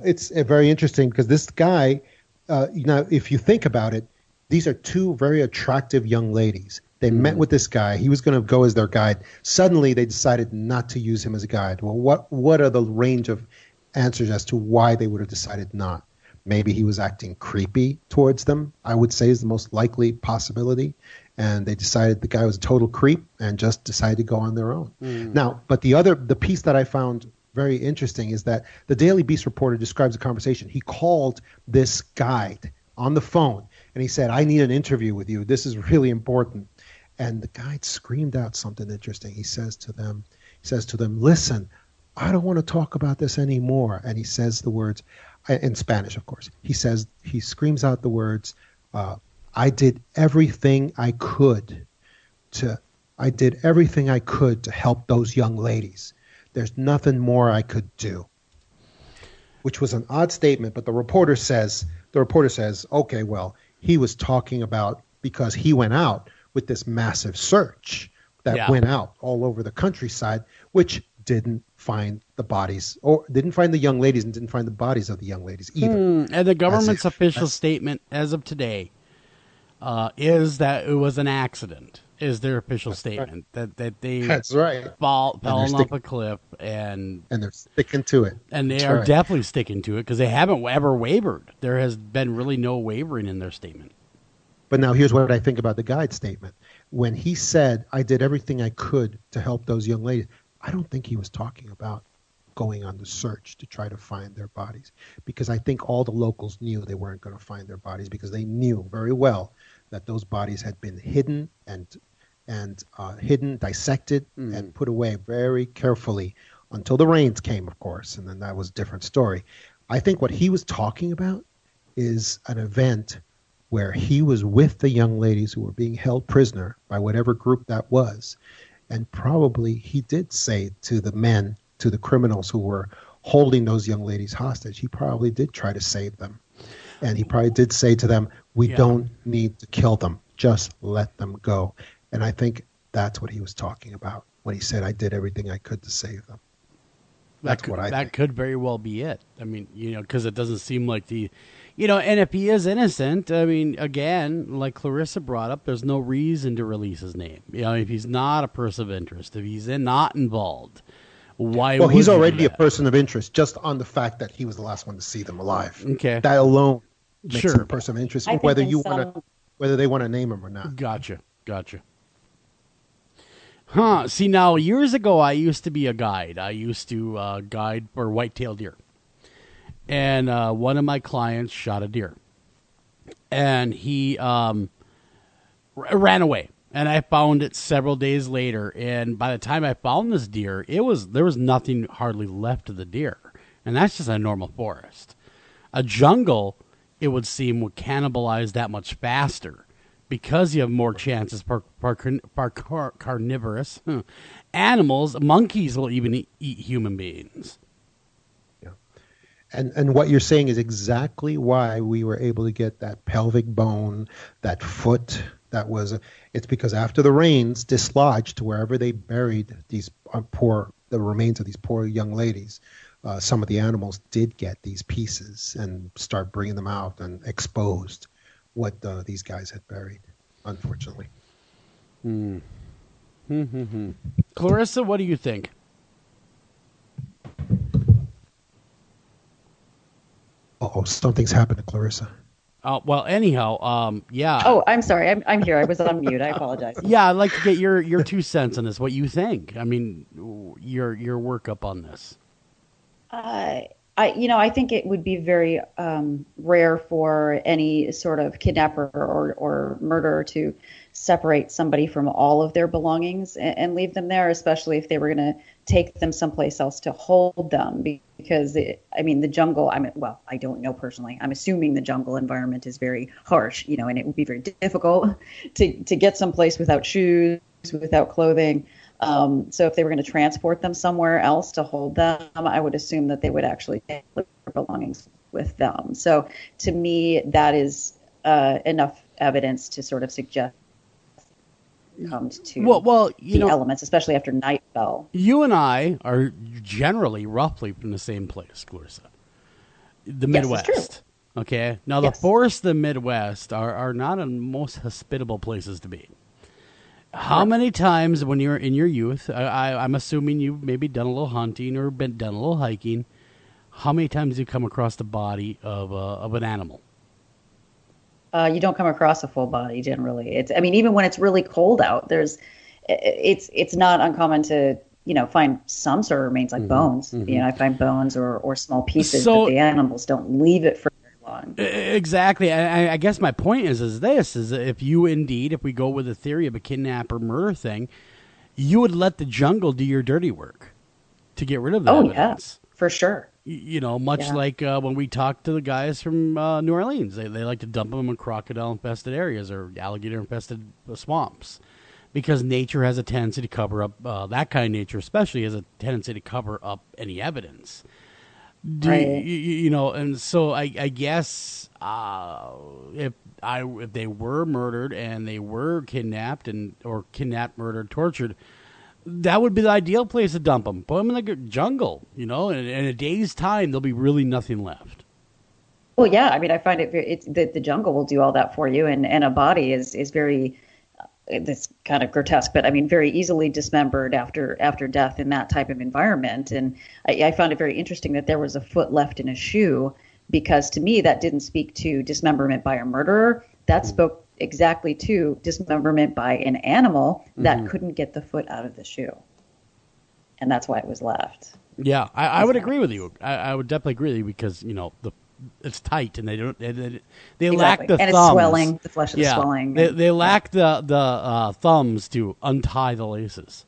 It's very interesting because this guy, if you think about it, these are two very attractive young ladies. They met with this guy. He was going to go as their guide. Suddenly, they decided not to use him as a guide. Well, what are the range of answers as to why they would have decided not? Maybe he was acting creepy towards them, I would say is the most likely possibility. And they decided the guy was a total creep and just decided to go on their own. Now, but the piece that I found very interesting is that the Daily Beast reporter describes the conversation. He called this guide on the phone and he said, "I need an interview with you. This is really important." And the guide screamed out something interesting. He says to them, "Listen, I don't want to talk about this anymore." And he says the words, in Spanish, of course. He screams out the words, I did everything I could to help those young ladies. There's nothing more I could do. Which was an odd statement, but the reporter says, okay, well, he was talking about because he went out with this massive search that went out all over the countryside, which didn't find the bodies, or didn't find the young ladies, and didn't find the bodies of the young ladies either. And the government's official statement as of today is that it was an accident. Is their official statement that they fell off a cliff and they're sticking to it, and they are definitely sticking to it because they haven't ever wavered. There has been really no wavering in their statement. But now here's what I think about the guide's statement. When he said, "I did everything I could to help those young ladies," I don't think he was talking about going on the search to try to find their bodies, because I think all the locals knew they weren't going to find their bodies because they knew very well that those bodies had been hidden and dissected and put away very carefully until the rains came, of course, and then that was a different story. I think what he was talking about is an event where he was with the young ladies who were being held prisoner by whatever group that was. And probably he did say to the men, to the criminals who were holding those young ladies hostage, he probably did try to save them. And he probably did say to them, we don't need to kill them. Just let them go. And I think that's what he was talking about when he said, I did everything I could to save them. That's what I think. That could very well be it. I mean, because it doesn't seem like and if he is innocent, I mean, again, like Clarissa brought up, there's no reason to release his name. If he's not a person of interest, if he's not involved, why? Well, he's already a person of interest just on the fact that he was the last one to see them alive. Okay, that alone makes him a person of interest, whether they want to name him or not. Gotcha. Huh. See, now, years ago, I used to be a guide. I used to guide for white-tailed deer. And one of my clients shot a deer. And he ran away. And I found it several days later. And by the time I found this deer, there was nothing hardly left of the deer. And that's just a normal forest. A jungle, it would seem, would cannibalize that much faster. Because you have more chances for carnivorous animals, monkeys will even eat human beings. Yeah, and what you're saying is exactly why we were able to get that pelvic bone, that foot. It's because after the rains dislodged to wherever they buried these the remains of these poor young ladies, some of the animals did get these pieces and start bringing them out and exposed what these guys had buried, unfortunately. Clarissa, what do you think? Something's happened to Clarissa. Well, anyhow, yeah. Oh, I'm sorry. I'm here. I was on mute. I apologize. Yeah, I'd like to get your 2 cents on this. What you think? I mean, your workup on this. I think it would be very rare for any sort of kidnapper or murderer to separate somebody from all of their belongings and leave them there, especially if they were going to take them someplace else to hold them. Because, the jungle, I don't know personally. I'm assuming the jungle environment is very harsh, and it would be very difficult to get someplace without shoes, without clothing. So if they were going to transport them somewhere else to hold them, I would assume that they would actually take their belongings with them. So to me, that is enough evidence to sort of suggest comes to the elements, especially after night fell. You and I are generally roughly from the same place, Clarissa. The Midwest. Yes, it's true. Okay? Now, the forests of the Midwest are not the most hospitable places to be. How many times when you're in your youth, I'm assuming you've maybe done a little hunting or done a little hiking, how many times do you come across the body of an animal? You don't come across a full body generally. Even when it's really cold out, it's not uncommon to find some sort of remains like bones. I find bones or small pieces, but the animals don't leave it for very long. Exactly. I guess my point is if we go with the theory of a kidnapper murder thing, you would let the jungle do your dirty work to get rid of the evidence. Yeah, for sure. Much like when we talk to the guys from New Orleans, they like to dump them in crocodile-infested areas or alligator-infested swamps, because nature has a tendency to cover up that kind of nature, especially has a tendency to cover up any evidence. Right. And so I guess if they were murdered and they were kidnapped or murdered, tortured, that would be the ideal place to dump them. Put them in the jungle, in a day's time, there'll be really nothing left. Well, yeah. I find the jungle will do all that for you, and a body is very, it's kind of grotesque, but very easily dismembered after death in that type of environment. And I found it very interesting that there was a foot left in a shoe, because to me that didn't speak to dismemberment by a murderer. That spoke exactly to dismemberment by an animal that couldn't get the foot out of the shoe, and that's why it was left. Yeah, I would agree with you. I would definitely agree with you, because it's tight and they don't they lack the and thumbs. It's swelling. The flesh is swelling. They lack the thumbs to untie the laces.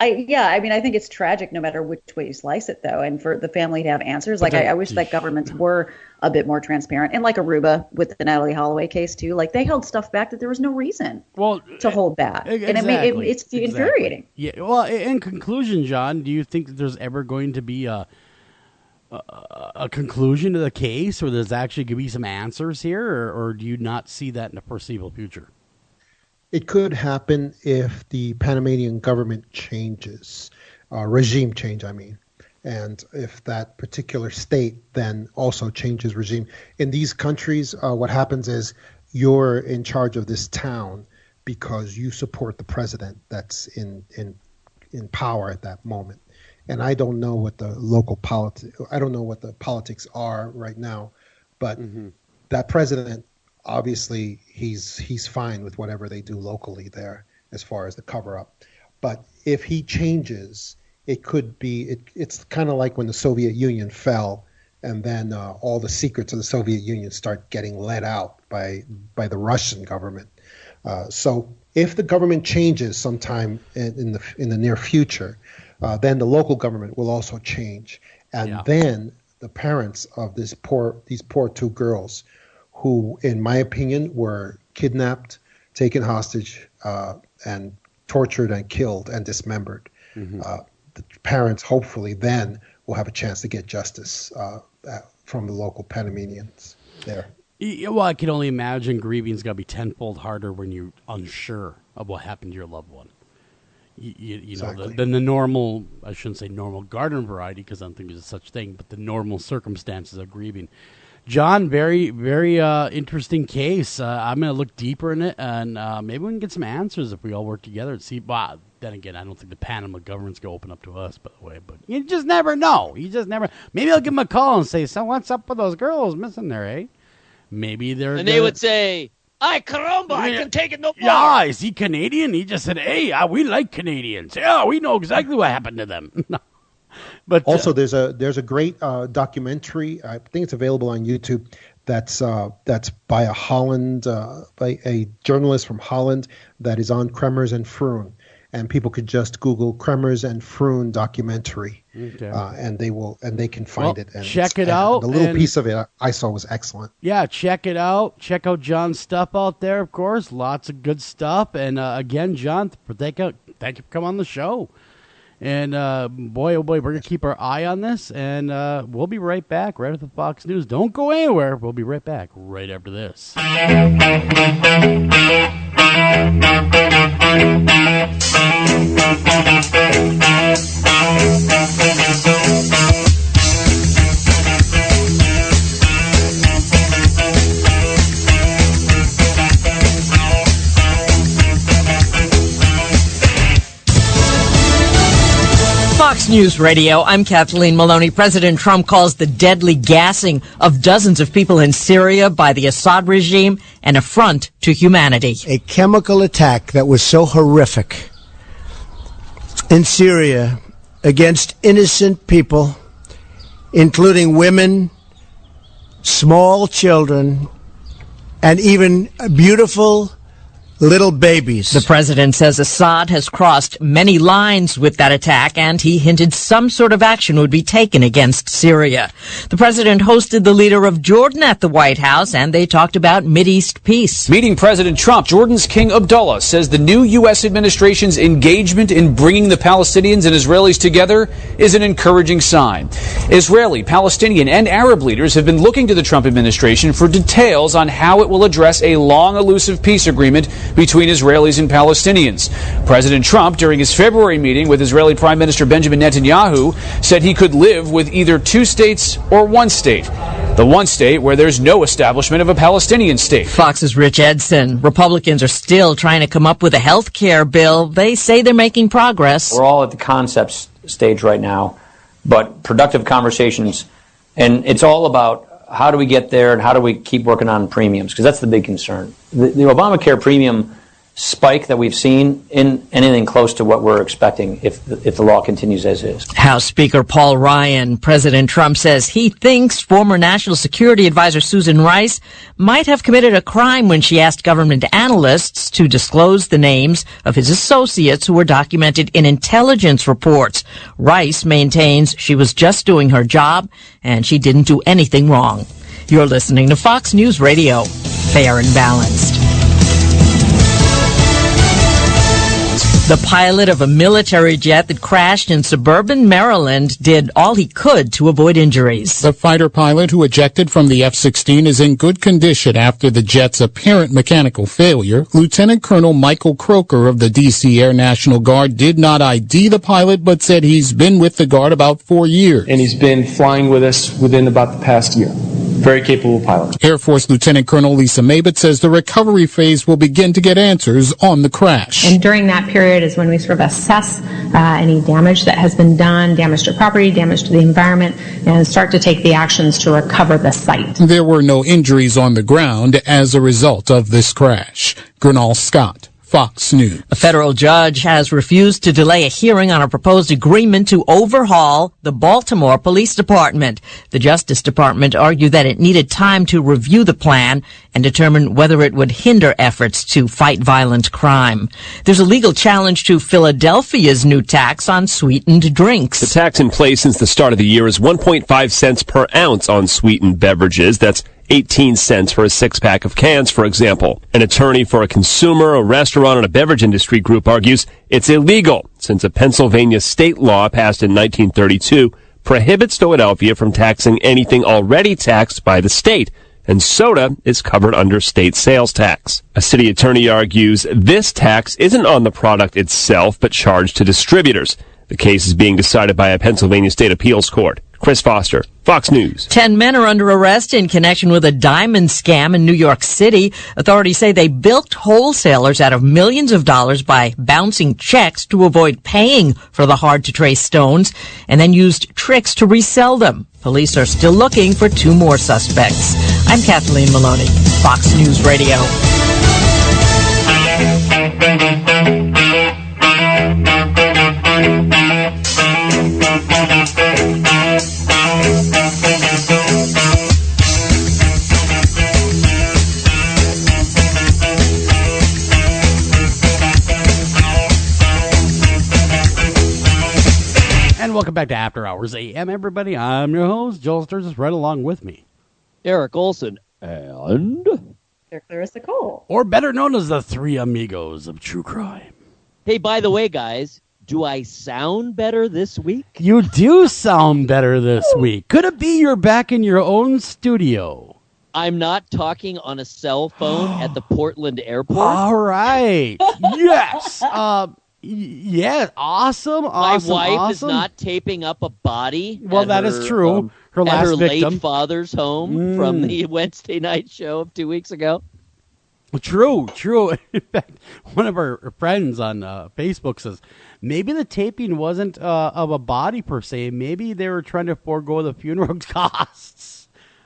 I think it's tragic no matter which way you slice it, though, and for the family to have answers. I wish that governments were a bit more transparent, and like Aruba with the Natalie Holloway case too. They held stuff back that there was no reason to hold back, exactly, and it's infuriating. Yeah. Well, in conclusion, John, do you think that there's ever going to be a conclusion to the case, or there's actually going to be some answers here, or do you not see that in the foreseeable future? It could happen if the Panamanian government changes, regime change, and if that particular state then also changes regime. In these countries, what happens is you're in charge of this town because you support the president that's in power at that moment. And I don't know what the politics are right now, but that president, obviously, he's fine with whatever they do locally there as far as the cover up. But if he changes, it could be it's kind of like when the Soviet Union fell, and then all the secrets of the Soviet Union start getting let out by the Russian government. So if the government changes sometime in the near future, then the local government will also change, and then the parents of these poor 2 girls, who, in my opinion, were kidnapped, taken hostage, and tortured and killed and dismembered. The parents, hopefully, then will have a chance to get justice from the local Panamanians there. Well, I can only imagine grieving's got to be tenfold harder when you're unsure of what happened to your loved one. Exactly. Than the normal, I shouldn't say normal garden variety, because I don't think there's such thing, but the normal circumstances of grieving. John, very, very interesting case. I'm going to look deeper in it, and maybe we can get some answers if we all work together and see. Well, then again, I don't think the Panama government's going to open up to us, by the way. But you just never know. Maybe I'll give them a call and say, so what's up with those girls missing there, eh? Maybe they're... And they would say, ay, caramba, I can take it no more. Yeah, is he Canadian? He just said, hey, we like Canadians. Yeah, we know exactly what happened to them. But also, there's a great documentary. I think it's available on YouTube. That's by by a journalist from Holland that is on Kremers and Froon, and people could just Google Kremers and Froon documentary, and they can find it. And check it out. The little piece of it I saw was excellent. Yeah, check it out. Check out John's stuff out there. Of course, lots of good stuff. And again, John, thank you for coming on the show. And boy, oh boy, we're going to keep our eye on this, and we'll be right back right after the Fox News. Don't go anywhere. We'll be right back right after this. Fox News Radio, I'm Kathleen Maloney. President Trump calls the deadly gassing of dozens of people in Syria by the Assad regime an affront to humanity. A chemical attack that was so horrific in Syria against innocent people, including women, small children, and even beautiful little babies. The president says Assad has crossed many lines with that attack, and he hinted some sort of action would be taken against Syria. The president hosted the leader of Jordan at the White House, and they talked about Mideast peace. Meeting President Trump, Jordan's King Abdullah says the new U.S. administration's engagement in bringing the Palestinians and Israelis together is an encouraging sign. Israeli, Palestinian, and Arab leaders have been looking to the Trump administration for details on how it will address a long elusive peace agreement between Israelis and Palestinians. President Trump, during his February meeting with Israeli Prime Minister Benjamin Netanyahu, said he could live with either two states or one state. The one state where there's no establishment of a Palestinian state. Fox's Rich Edson. Republicans are still trying to come up with a health care bill. They say they're making progress. We're all at the concept stage right now, but productive conversations, and it's all about how do we get there and how do we keep working on premiums, because that's the big concern. The Obamacare premium spike that we've seen in anything close to what we're expecting if the law continues as is. House Speaker Paul Ryan. President Trump says he thinks former National Security Advisor Susan Rice might have committed a crime when she asked government analysts to disclose the names of his associates who were documented in intelligence reports. Rice maintains she was just doing her job and she didn't do anything wrong. You're listening to Fox News Radio, fair and balanced. The pilot of a military jet that crashed in suburban Maryland did all he could to avoid injuries. The fighter pilot who ejected from the F-16 is in good condition after the jet's apparent mechanical failure. Lieutenant Colonel Michael Croker of the D.C. Air National Guard did not ID the pilot, but said he's been with the Guard about 4 years. And he's been flying with us within about the past year. Very capable pilot. Air Force Lieutenant Colonel Lisa Mabott says the recovery phase will begin to get answers on the crash. And during that period is when we sort of assess any damage that has been done, damage to property, damage to the environment, and start to take the actions to recover the site. There were no injuries on the ground as a result of this crash. Gernal Scott, Fox News. A federal judge has refused to delay a hearing on a proposed agreement to overhaul the Baltimore Police Department. The Justice Department argued that it needed time to review the plan and determine whether it would hinder efforts to fight violent crime. There's a legal challenge to Philadelphia's new tax on sweetened drinks. The tax in place since the start of the year is 1.5 cents per ounce on sweetened beverages. That's 18 cents for a six-pack of cans, for example. An attorney for a consumer, a restaurant, and a beverage industry group argues it's illegal since a Pennsylvania state law passed in 1932 prohibits Philadelphia from taxing anything already taxed by the state, and soda is covered under state sales tax. A city attorney argues this tax isn't on the product itself, but charged to distributors. The case is being decided by a Pennsylvania state appeals court. Chris Foster, Fox News. 10 men are under arrest in connection with a diamond scam in New York City. Authorities say they bilked wholesalers out of millions of dollars by bouncing checks to avoid paying for the hard-to-trace stones and then used tricks to resell them. Police are still looking for 2 more suspects. I'm Kathleen Maloney, Fox News Radio. And welcome back to After Hours AM, everybody. I'm your host, Joel Sturgis, right along with me, Eric Olsen and Clarissa Cole. Or better known as the Three Amigos of True Crime. Hey, by the way, guys, do I sound better this week? You do sound better this week. Could it be you're back in your own studio? I'm not talking on a cell phone at the Portland airport. All right. Yes. Yeah, awesome. My wife is not taping up a body. Well, that is true. Her last at her victim. late father's home from the Wednesday night show of 2 weeks ago. True. In fact, one of our friends on Facebook says maybe the taping wasn't of a body per se. Maybe they were trying to forego the funeral costs.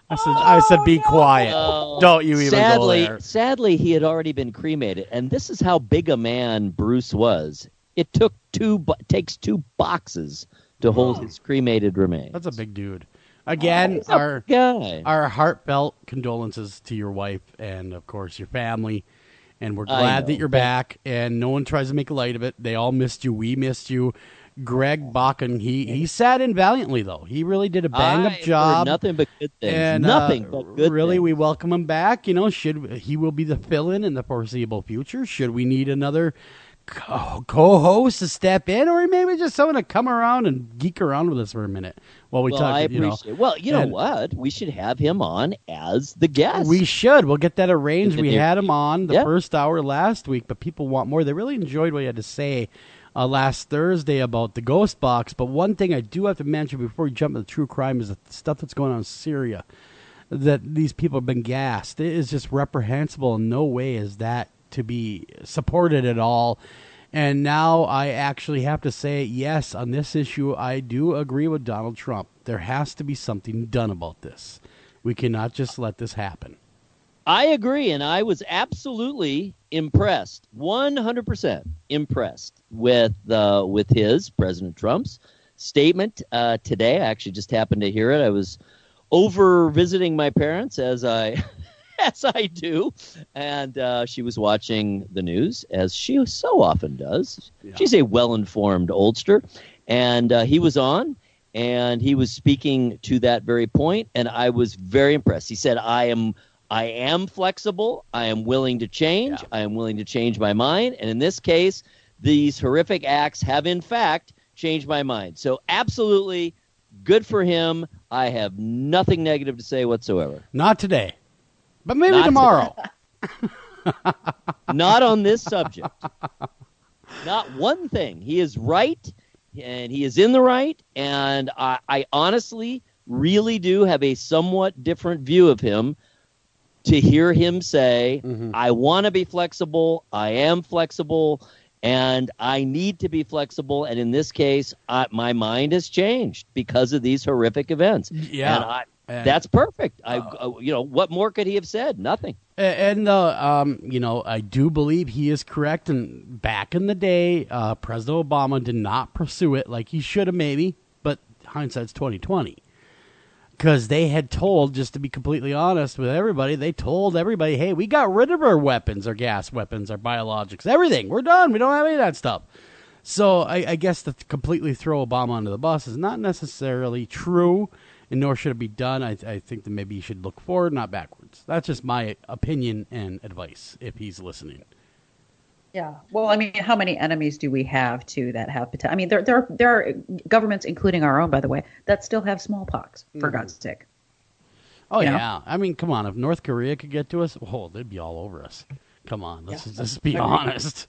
I said, be quiet. Don't you even go there. Sadly, he had already been cremated, and this is how big a man Bruce was. It takes 2 boxes to hold his cremated remains. That's a big dude. Again, our heartfelt condolences to your wife and, of course, your family. And we're glad that you're back, and no one tries to make light of it. They all missed you. We missed you. Greg Bakken, he sat in valiantly, though. He really did a bang-up job. Nothing but good things. And, nothing but good really, things. we welcome him back. He will be the fill-in in the foreseeable future. Should we need another co-host to step in, or maybe just someone to come around and geek around with us for a minute while we talk? I appreciate. Well, you know what? We should have him on as the guest. We should. We'll get that arranged. We had him on the first hour last week, but people want more. They really enjoyed what he had to say last Thursday about the ghost box. But one thing I do have to mention before we jump into true crime is the stuff that's going on in Syria. That these people have been gassed. It is just reprehensible. In no way is that to be supported at all. And now I actually have to say, yes, on this issue, I do agree with Donald Trump. There has to be something done about this. We cannot just let this happen. I agree, and I was absolutely impressed, 100% impressed with his, President Trump's, statement today. I actually just happened to hear it. I was over visiting my parents, as I do, and she was watching the news, as she so often does. Yeah. She's a well-informed oldster, and he was on, and he was speaking to that very point, and I was very impressed. He said, I am flexible. I am willing to change. Yeah. I am willing to change my mind. And in this case, these horrific acts have, in fact, changed my mind. So absolutely good for him. I have nothing negative to say whatsoever. Not today, but maybe tomorrow. Not on this subject. Not one thing. He is right, and he is in the right. And I honestly really do have a somewhat different view of him. To hear him say, I want to be flexible, I am flexible, and I need to be flexible. And in this case, my mind has changed because of these horrific events. Yeah. And that's perfect. What more could he have said? Nothing. And I do believe he is correct. And back in the day, President Obama did not pursue it like he should have maybe, but hindsight's 20/20. Because they had told, just to be completely honest with everybody, they told everybody, hey, we got rid of our weapons, our gas weapons, our biologics, everything. We're done. We don't have any of that stuff. So I guess to completely throw Obama under the bus is not necessarily true, and nor should it be done. I think that maybe you should look forward, not backwards. That's just my opinion and advice, if he's listening. Yeah. Well, I mean, how many enemies do we have, too, that have potential? I mean, there are governments, including our own, by the way, that still have smallpox, for God's sake. Oh, yeah. I mean, come on. If North Korea could get to us, they'd be all over us. Come on. Let's just be honest,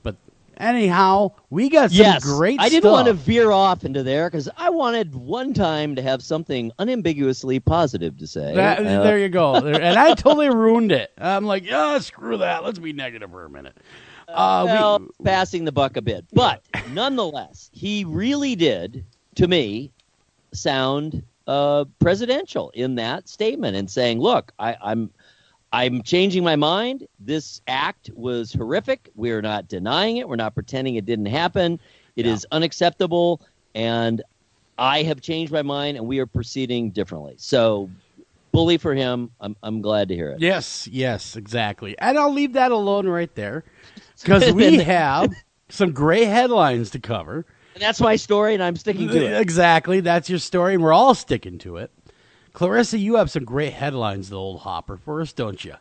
But Anyhow, we got some great stuff. I didn't want to veer off into there because I wanted one time to have something unambiguously positive to say. There you go. And I totally ruined it. I'm like, screw that. Let's be negative for a minute. Passing the buck a bit. But nonetheless, he really did, to me, sound presidential in that statement and saying, look, I'm changing my mind. This act was horrific. We're not denying it. We're not pretending it didn't happen. It is unacceptable, and I have changed my mind, and we are proceeding differently. So, bully for him. I'm glad to hear it. Yes, exactly. And I'll leave that alone right there because we have some great headlines to cover. And that's my story, and I'm sticking to it. Exactly. That's your story, and we're all sticking to it. Clarissa, you have some great headlines, the old hopper for us, don't you?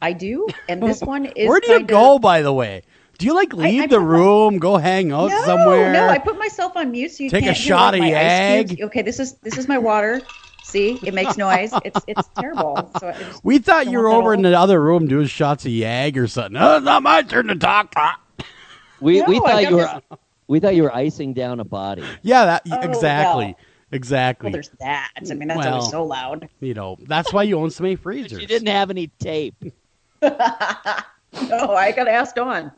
I do, and this one is. Where do you go, by the way? Do you leave the room, go hang out somewhere? No, I put myself on mute so you take can't a shot of Yag. Okay, this is my water. See, it makes noise. It's terrible. So we thought you were over in the other room doing shots of Yag or something. Oh, it's not my turn to talk. We thought you were icing down a body. Yeah, exactly. Well, there's that. I mean, that's always so loud. That's why you own so many freezers. She didn't have any tape. No, I got to ask Dawn.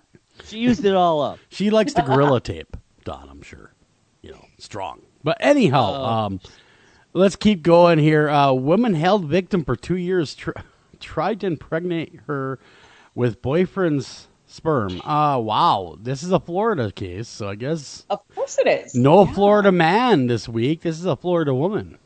She used it all up. She likes the gorilla tape, Dawn, I'm sure. Strong. But anyhow, let's keep going here. Woman held victim for 2 years tried to impregnate her with boyfriend's sperm. Wow. This is a Florida case, so I guess. Of course it is. No Florida man this week. This is a Florida woman.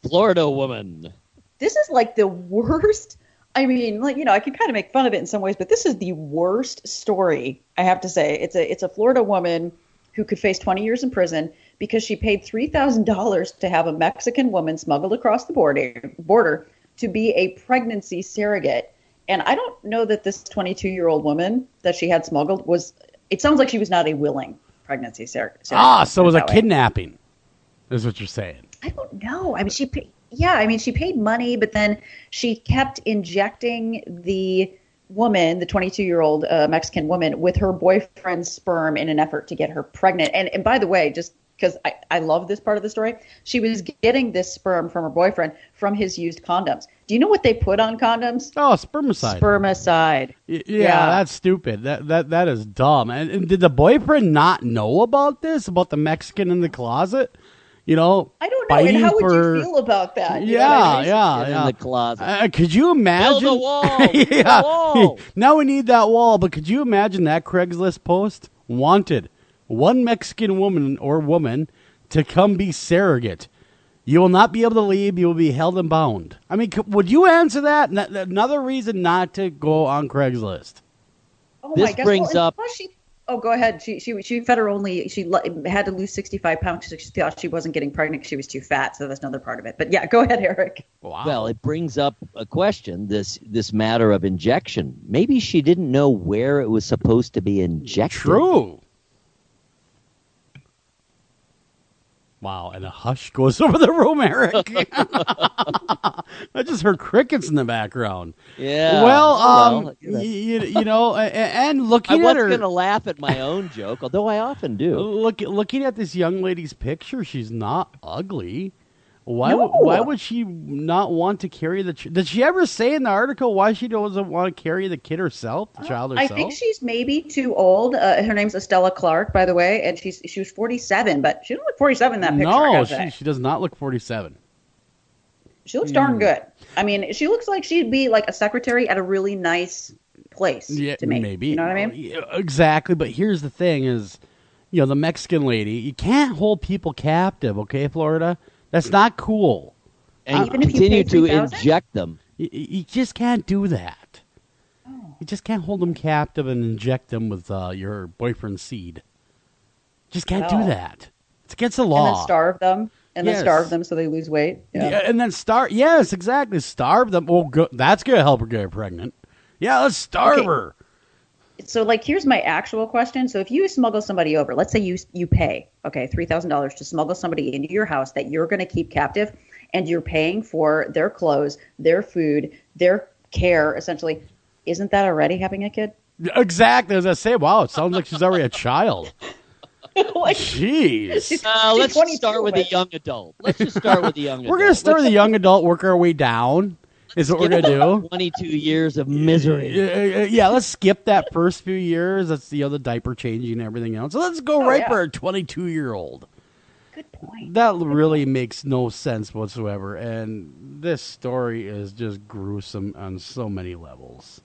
Florida woman. This is like the worst. I mean, I can kind of make fun of it in some ways, but this is the worst story, I have to say. It's a Florida woman who could face 20 years in prison because she paid $3,000 to have a Mexican woman smuggled across the border to be a pregnancy surrogate. And I don't know that this 22-year-old woman that she had smuggled it sounds like she was not a willing pregnancy surrogate. So it was a kidnapping, is what you're saying. I don't know. I mean, she paid money, but then she kept injecting the woman, the 22-year-old Mexican woman, with her boyfriend's sperm in an effort to get her pregnant. And by the way, just because I love this part of the story, she was getting this sperm from her boyfriend from his used condoms. Do you know what they put on condoms? Oh, spermicide. Spermicide. Yeah, that's stupid. That is dumb. And did the boyfriend not know about this, about the Mexican in the closet? I don't know. And how would you feel about that? Yeah. In the closet. Could you imagine? Build a wall. Yeah. A wall. Now we need that wall. But could you imagine that Craigslist post? Wanted. One Mexican woman to come be surrogate. You will not be able to leave. You will be held and bound. I mean, would you answer that? Another reason not to go on Craigslist. Oh, this brings up. Go ahead. She fed her only. She had to lose 65 pounds because she thought she wasn't getting pregnant because she was too fat. So that's another part of it. But yeah, go ahead, Eric. Wow. Well, it brings up a question. This matter of injection. Maybe she didn't know where it was supposed to be injected. True. Wow, and a hush goes over the room, Eric. I just heard crickets in the background. Yeah. Well, and looking at her. I was going to laugh at my own joke, although I often do. Looking at this young lady's picture, she's not ugly. Why would she not want to carry the? Did she ever say in the article why she doesn't want to carry the kid herself, the child herself? I think she's maybe too old. Her name's Estella Clark, by the way, and she was 47, but she doesn't look 47 in that picture. No, she does not look 47. She looks darn good. I mean, she looks like she'd be like a secretary at a really nice place. Yeah, to me. Maybe. You know what I mean? Yeah, exactly. But here's the thing: is the Mexican lady. You can't hold people captive. Okay, Florida. That's not cool. And even if you continue pay to $3,000? inject them. You just can't do that. You just can't hold them captive and inject them with your boyfriend's seed. Just can't do that. It's against the law. And then starve them. Then starve them so they lose weight. Yeah, and then Yes, exactly. Starve them. Oh, that's going to help her get pregnant. Yeah, let's starve her. So, here's my actual question. So, if you smuggle somebody over, let's say you pay, $3,000 to smuggle somebody into your house that you're going to keep captive, and you're paying for their clothes, their food, their care, essentially. isn't that already having a kid? Exactly. As I say, wow, it sounds like she's already a child. Like, jeez. Let's just start with a young adult. Let's just start with the young adult. We're going to start with a young adult, work our way down, is what we're going to do. 22 years of misery. Yeah, let's skip that first few years. That's the diaper changing and everything else. So let's go for a 22-year-old. Good point. That really makes no sense whatsoever. And this story is just gruesome on so many levels.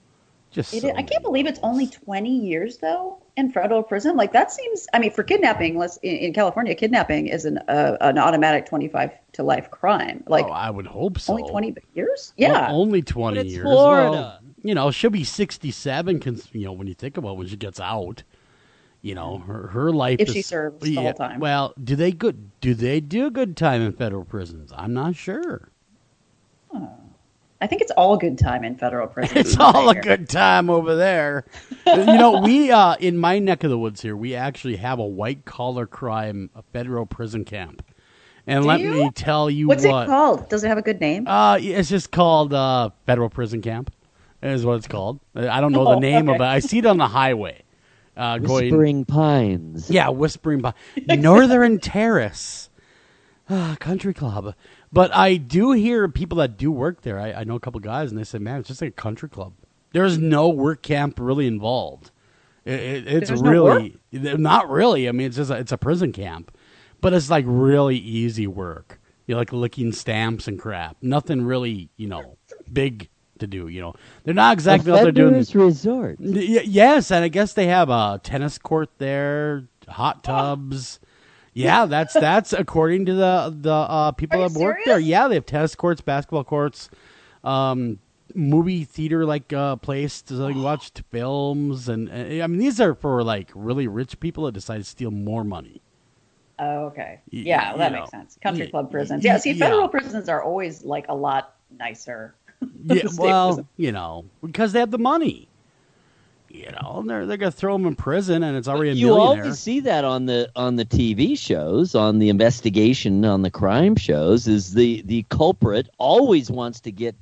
I can't believe it's only 20 years, though, in federal prison. Like, that seems, I mean, for kidnapping, in California, kidnapping is an automatic 25 to life crime. Like, I would hope so. Only 20 years? Yeah. Well, only 20 years. Florida. Well, she'll be 67, when you think about when she gets out. Her life if she serves the whole time. Well, do they do good time in federal prisons? I'm not sure. I think it's all good time in federal prison. It's all a good time over there. We in my neck of the woods here, we actually have a white collar crime federal prison camp. And let me tell you What's it called? Does it have a good name? It's just called Federal Prison Camp. Is what it's called. I don't know the name of it. I see it on the highway. Whispering Pines. Yeah, Whispering Pines. Northern Terrace. Country Club. But I do hear people that do work there. I know a couple guys, and they say, man, it's just like a country club. There's no work camp really involved. It's really not really. I mean, it's a prison camp, but it's like really easy work. Like licking stamps and crap. Nothing really, big to do. They're not exactly what they're doing. Resort. Yes, and I guess they have a tennis court there, hot tubs. Yeah, that's according to the people that work there. Yeah, they have tennis courts, basketball courts, movie theater place to watch films, and I mean these are for really rich people that decide to steal more money. Oh, okay. Yeah, that makes sense. Country club prisons. Yeah, see, federal prisons are always a lot nicer. Yeah, well, because they have the money. They're gonna throw them in prison, and it's already a millionaire. You always see that on the TV shows, on the investigation, on the crime shows. Is the culprit always wants to get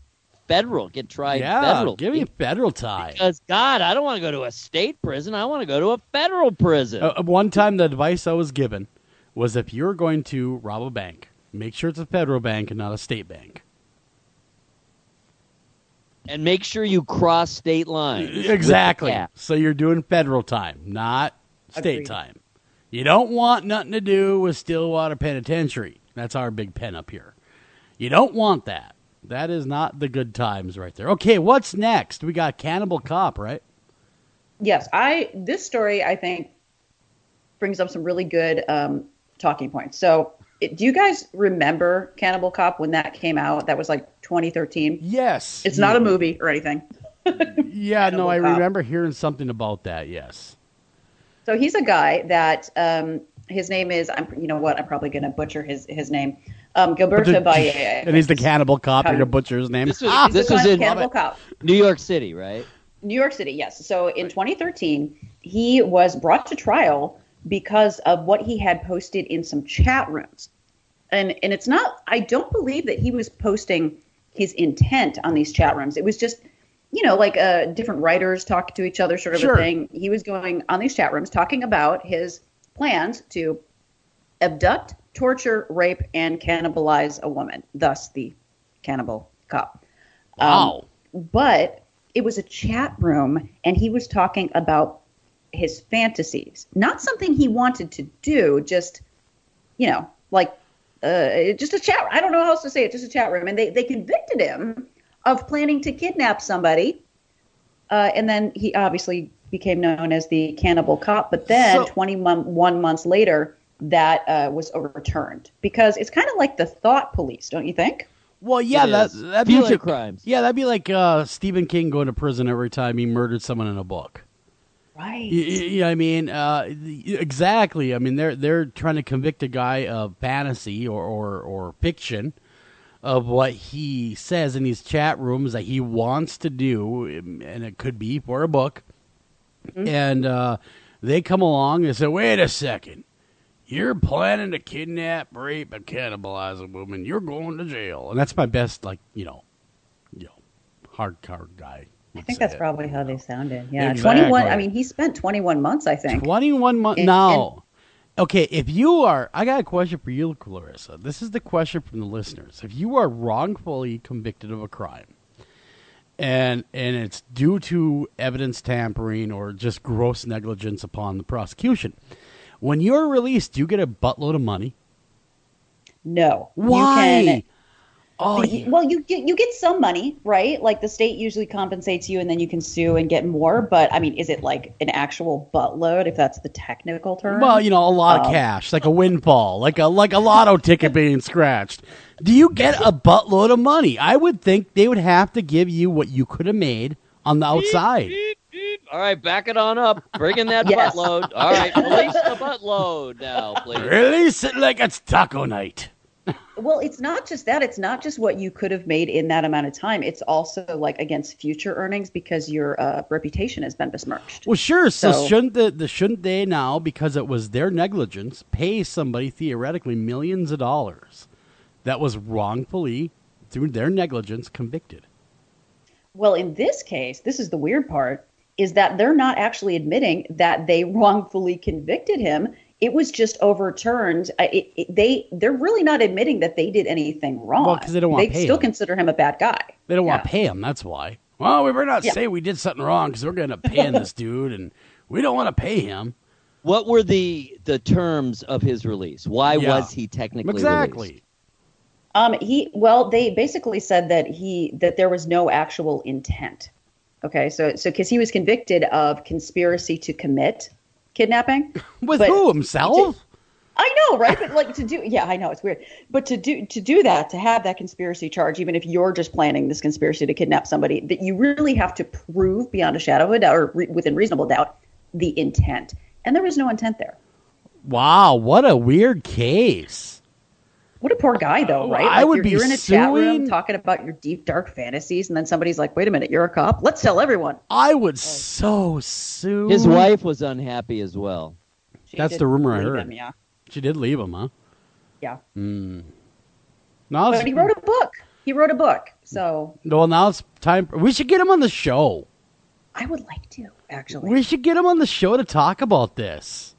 federal, get tried federal? Yeah, give me a federal time. Because God, I don't want to go to a state prison. I want to go to a federal prison. One time, the advice I was given was if you're going to rob a bank, make sure it's a federal bank and not a state bank. And make sure you cross state lines. Exactly. So you're doing federal time, not state time. You don't want nothing to do with Stillwater Penitentiary. That's our big pen up here. You don't want that. That is not the good times right there. Okay, what's next? We got Cannibal Cop, right? Yes. This story, I think, brings up some really good talking points. So do you guys remember Cannibal Cop when that came out? That was 2013. Yes. It's not a movie or anything. Yeah, no, I remember hearing something about that. Yes. So he's a guy that his name is, I'm probably going to butcher his name. Gilberto Valle. And he's the Cannibal Cop. You're going to butcher his name. This was in Cannibal Cop. New York City, right? New York City, yes. So in 2013, he was brought to trial because of what he had posted in some chat rooms. And it's not, I don't believe that he was posting his intent on these chat rooms. It was just, different writers talking to each other sort of a thing. He was going on these chat rooms talking about his plans to abduct, torture, rape, and cannibalize a woman, thus the Cannibal Cop. Wow. But it was a chat room, and he was talking about his fantasies, not something he wanted to do, just, just a chat. I don't know how else to say it, just a chat room. And they convicted him of planning to kidnap somebody. And then he obviously became known as the Cannibal Cop. But then 21 months later, that was overturned because it's kind of like the thought police, don't you think? Well, yeah, that'd be future crimes. Yeah, that'd be like Stephen King going to prison every time he murdered someone in a book. Right. I mean, exactly. I mean, they're trying to convict a guy of fantasy or fiction of what he says in these chat rooms that he wants to do, and it could be for a book. Mm-hmm. And they come along and say, "Wait a second, you're planning to kidnap, rape, and cannibalize a woman. You're going to jail." And that's my best, hardcore guy I think that's probably how they sounded. Yeah, Exactly. 21. I mean, he spent 21 months, I think. 21 months. Now, okay, if you are, I got a question for you, Clarissa. This is the question from the listeners. If you are wrongfully convicted of a crime, and it's due to evidence tampering or just gross negligence upon the prosecution, when you're released, do you get a buttload of money? No. Why? Well, you get some money, right? Like the state usually compensates you, and then you can sue and get more. But I mean, is it like an actual buttload, if that's the technical term? Well, a lot of cash, like a windfall, like a lotto ticket being scratched. Do you get a buttload of money? I would think they would have to give you what you could have made on the outside. All right, back it on up. Bring in that buttload. All right, release the buttload now, please. Release it like it's taco night. Well, it's not just that. It's not just what you could have made in that amount of time. It's also like against future earnings because your reputation has been besmirched. Well, sure. So shouldn't they now, because it was their negligence, pay somebody theoretically millions of dollars that was wrongfully, through their negligence, convicted? Well, in this case, this is the weird part, is that they're not actually admitting that they wrongfully convicted him. It was just overturned. They're really not admitting that they did anything wrong. Well, because they don't want to pay him. They still consider him a bad guy. They don't want to pay him. That's why. Well, we better not say we did something wrong because we're going to pay this dude, and we don't want to pay him. What were the terms of his release? Why was he technically released? They basically said that there was no actual intent. Okay, so because he was convicted of conspiracy to commit kidnapping. With who? Himself? I know, right? But like I know it's weird. But to do that, to have that conspiracy charge, even if you're just planning this conspiracy to kidnap somebody, that you really have to prove beyond a shadow of a doubt, or within reasonable doubt, the intent. And there was no intent there. Wow, what a weird case. What a poor guy, though, right? I would be you're in a suing... chat room talking about your deep, dark fantasies, and then somebody's like, wait a minute, you're a cop? Let's tell everyone. I would so sue. His wife was unhappy as well. That's the rumor I heard. Him, yeah. She did leave him, huh? Yeah. No, but he wrote a book. So. Well, now it's time. We should get him on the show. I would like to, actually. We should get him on the show to talk about this.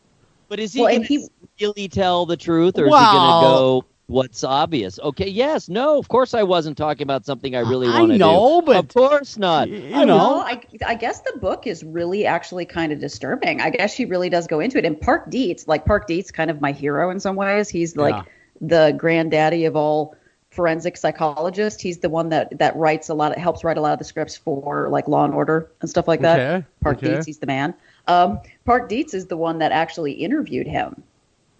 But is he going to really tell the truth, or is he going to go what's obvious? Okay, yes, no, of course I wasn't talking about something I really want to do. I know, but... Of course not. I guess the book is really actually kind of disturbing. I guess she really does go into it. And Park Dietz, kind of my hero in some ways. He's like the granddaddy of all forensic psychologists. He's the one that helps write a lot of the scripts for like Law and Order and stuff like that. Okay. Park Dietz, he's the man. Park Dietz is the one that actually interviewed him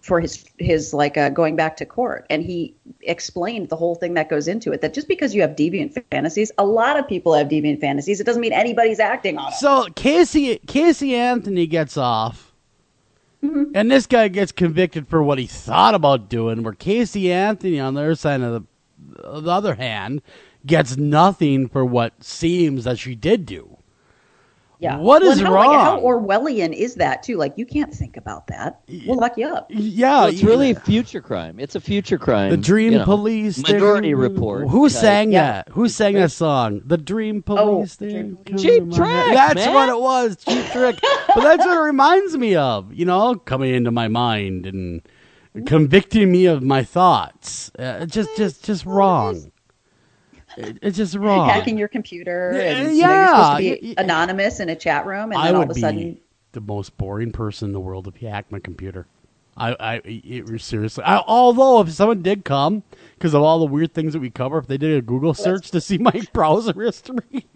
for his going back to court, and he explained the whole thing that goes into it. That just because you have deviant fantasies, a lot of people have deviant fantasies. It doesn't mean anybody's acting on it. So Casey Anthony gets off, and this guy gets convicted for what he thought about doing. Where Casey Anthony, on the other side of the other hand, gets nothing for what seems that she did do. Yeah. What is wrong? How Orwellian is that, too? Like, you can't think about that. We'll lock you up. Yeah. Well, it's really a future crime. It's a future crime. The Dream Police. Minority Report. Who sang that? Who sang that song? The Dream Police thing. Cheap Trick, That's what it was. Cheap Trick. But that's what it reminds me of. Coming into my mind and convicting me of my thoughts. Just wrong. It's just wrong. Hacking your computer, and you're supposed to be anonymous in a chat room, and then all of a sudden, be the most boring person in the world if you hacked my computer. Seriously. Although if someone did come, because of all the weird things that we cover, if they did a Google search to see my browser history,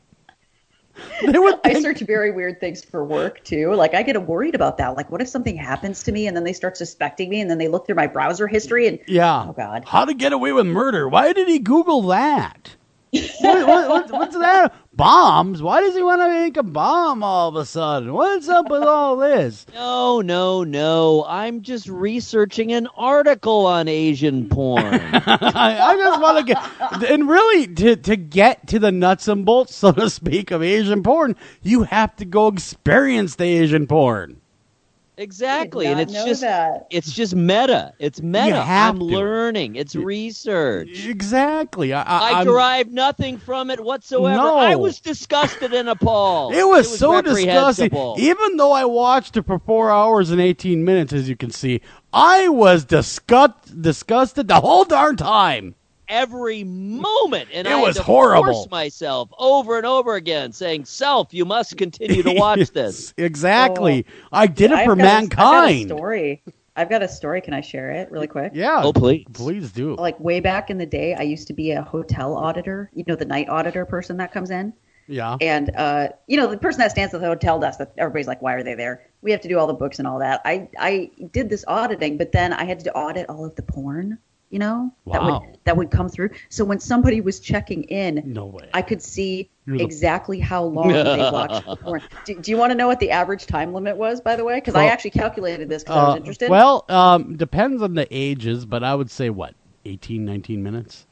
they would. I search very weird things for work too. Like I get worried about that. Like, what if something happens to me, and then they start suspecting me, and then they look through my browser history, and oh god, how to get away with murder? Why did he Google that? What's that? Bombs? Why does he want to make a bomb all of a sudden? What's up with all this? No. I'm just researching an article on Asian porn. I just want to get... And really, to get to the nuts and bolts, so to speak, of Asian porn, you have to go experience the Asian porn. Exactly, I and did not know that. it's just meta. It's meta. You have I'm to. learning. It's research. Exactly. I derive nothing from it whatsoever. No. I was disgusted and appalled. It was so disgusting. reprehensible. Even though I watched it for 4 hours and 18 minutes, as you can see, I was disgusted the whole darn time. Every moment, and It I was had to horrible. force myself over and over again, saying, "Self, you must continue to watch this." Exactly. I did it for I've mankind. I've got a story. Can I share it really quick? Yeah. Oh, please. Please do. Like way back in the day, I used to be a hotel auditor. You know, the night auditor person that comes in. Yeah. And, the person that stands at the hotel desk, that everybody's like, why are they there? We have to do all the books and all that. I did this auditing, but then I had to audit all of the porn, Wow. that would come through. So when somebody was checking in, No way. I could see You're the- exactly how long they watched the porn. Do you want to know what the average time limit was, by the way? Because I actually calculated this because I was interested. Well, depends on the ages, but I would say, 18, 19 minutes?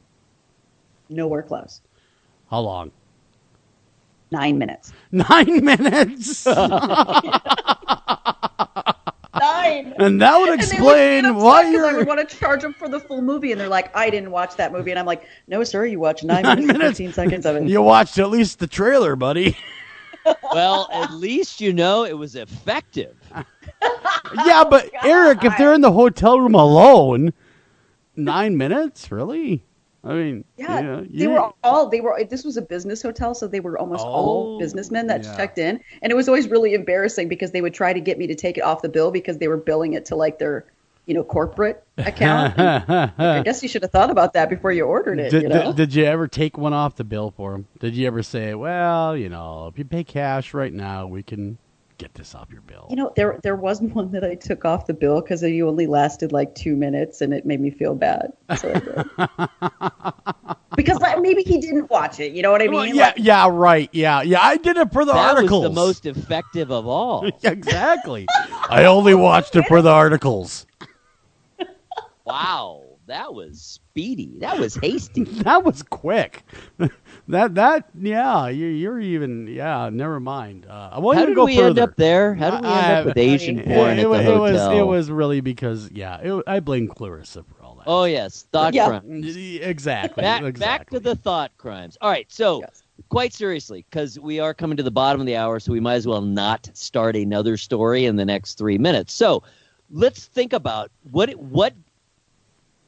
Nowhere close. How long? 9 minutes. 9 minutes? 9. And that would explain why I you're... would want to charge them for the full movie, and they're like, I didn't watch that movie. And I'm like, no, sir, you watched 9 minutes and 15 seconds of it. You watched at least the trailer, buddy. Well, at least it was effective. Yeah, but Eric, if they're in the hotel room alone, 9 minutes? Really? I mean, Yeah, this was a business hotel, so they were almost all businessmen that checked in. And it was always really embarrassing because they would try to get me to take it off the bill because they were billing it to like their, corporate account. And I guess you should have thought about that before you ordered it. Did you ever take one off the bill for them? Did you ever say, well, if you pay cash right now, we can get this off your bill? There was one that I took off the bill because you only lasted like 2 minutes, and it made me feel bad. So I did. Because maybe he didn't watch it. You know what I mean? Well, right. Yeah. I did it for the articles. That was the most effective of all. Exactly. I only watched it for the articles. Wow, that was speedy. That was hasty. That was quick. You're even, never mind. I won't How even did go we further. end up there? How did we end up with Asian porn at the hotel? It was really because, I blame Clarissa for all that. Oh, yes, thought crimes. Exactly. Back to the thought crimes. All right, so quite seriously, because we are coming to the bottom of the hour, so we might as well not start another story in the next 3 minutes. So let's think about what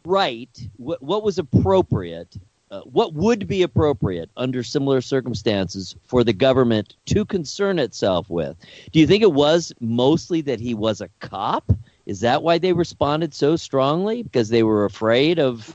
was appropriate, what would be appropriate under similar circumstances for the government to concern itself with. Do you think it was mostly that he was a cop? Is that why they responded so strongly? Because they were afraid of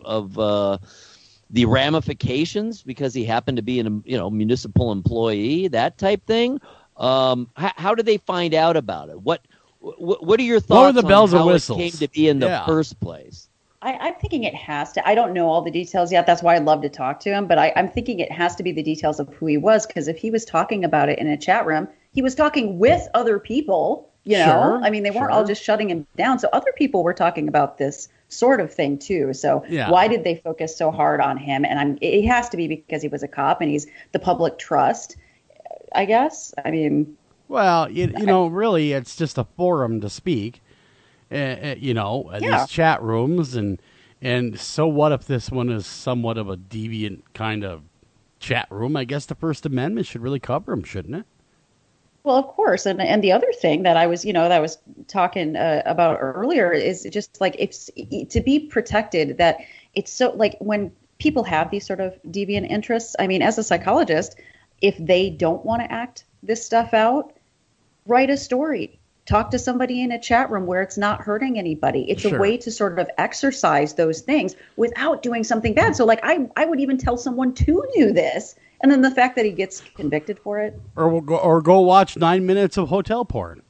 the ramifications because he happened to be a municipal employee, that type thing? How did they find out about it? What are your thoughts What were the bells on and how whistles? it came to be in the first place? I'm thinking it has to. I don't know all the details yet. That's why I'd love to talk to him. But I'm thinking it has to be the details of who he was. Because if he was talking about it in a chat room, he was talking with other people. Sure, I mean, they weren't all just shutting him down. So other people were talking about this sort of thing too. So why did they focus so hard on him? And it has to be because he was a cop and he's the public trust, I guess. I mean, well, really, it's just a forum to speak. These chat rooms, and so what if this one is somewhat of a deviant kind of chat room? I guess the First Amendment should really cover them, shouldn't it? Well, of course, and the other thing that I was talking about earlier is just like it's to be protected. That it's so like when people have these sort of deviant interests. I mean, as a psychologist, if they don't want to act this stuff out, write a story. Talk to somebody in a chat room where it's not hurting anybody. It's a way to sort of exercise those things without doing something bad. So like I would even tell someone to do this. And then the fact that he gets convicted for it. Or go watch 9 minutes of hotel porn.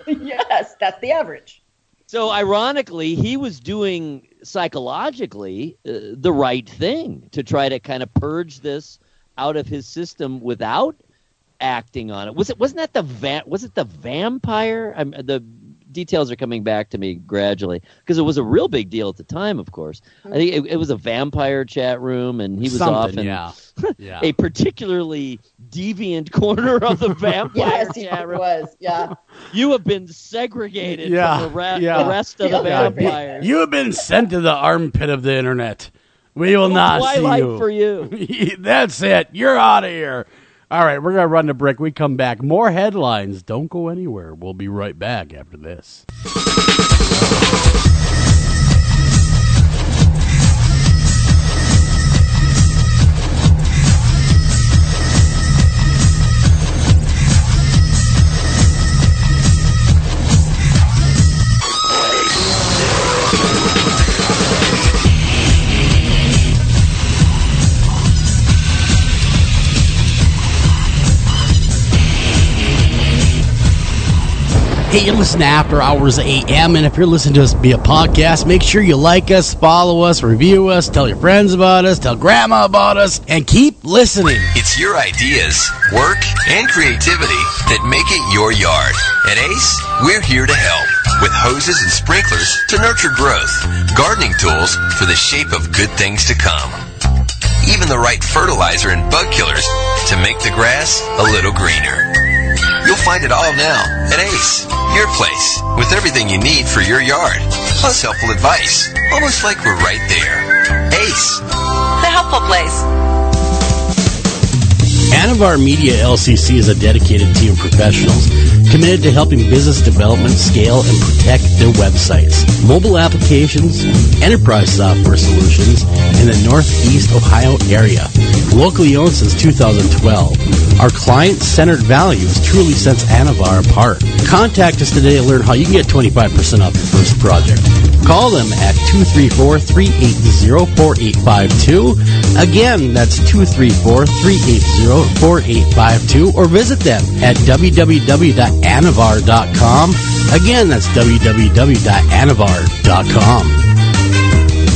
Yes, that's the average. So ironically, he was doing psychologically the right thing to try to kind of purge this out of his system without acting on it. Wasn't that the vampire? details are coming back to me gradually because it was a real big deal at the time. Of course, I think it was a vampire chat room, and he was off in a particularly deviant corner of the vampire chat room. You have been segregated from the rest of the vampires. You have been sent to the armpit of the internet. We will not see you. For you. That's it. You're out of here. All right, we're going to run the break. We come back. More headlines. Don't go anywhere. We'll be right back after this. Hey, you listen to After Hours AM, and if you're listening to us via podcast, make sure you like us, follow us, review us, tell your friends about us, tell grandma about us, and keep listening. It's your ideas, work, and creativity that make it your yard. At ACE, we're here to help with hoses and sprinklers to nurture growth, gardening tools for the shape of good things to come, even the right fertilizer and bug killers to make the grass a little greener. You'll find it all now at ACE, your place, with everything you need for your yard, plus helpful advice, almost like we're right there. ACE, the helpful place. Anavar Media LCC is a dedicated team of professionals committed to helping business development scale and protect their websites, mobile applications, enterprise software solutions in the Northeast Ohio area. Locally owned since 2012, our client-centered values truly sets Anavar apart. Contact us today to learn how you can get 25% off your first project. Call them at 234-380-4852. Again, that's 234-380-4852, or visit them at www.anavar.com. Again, that's www.anavar.com.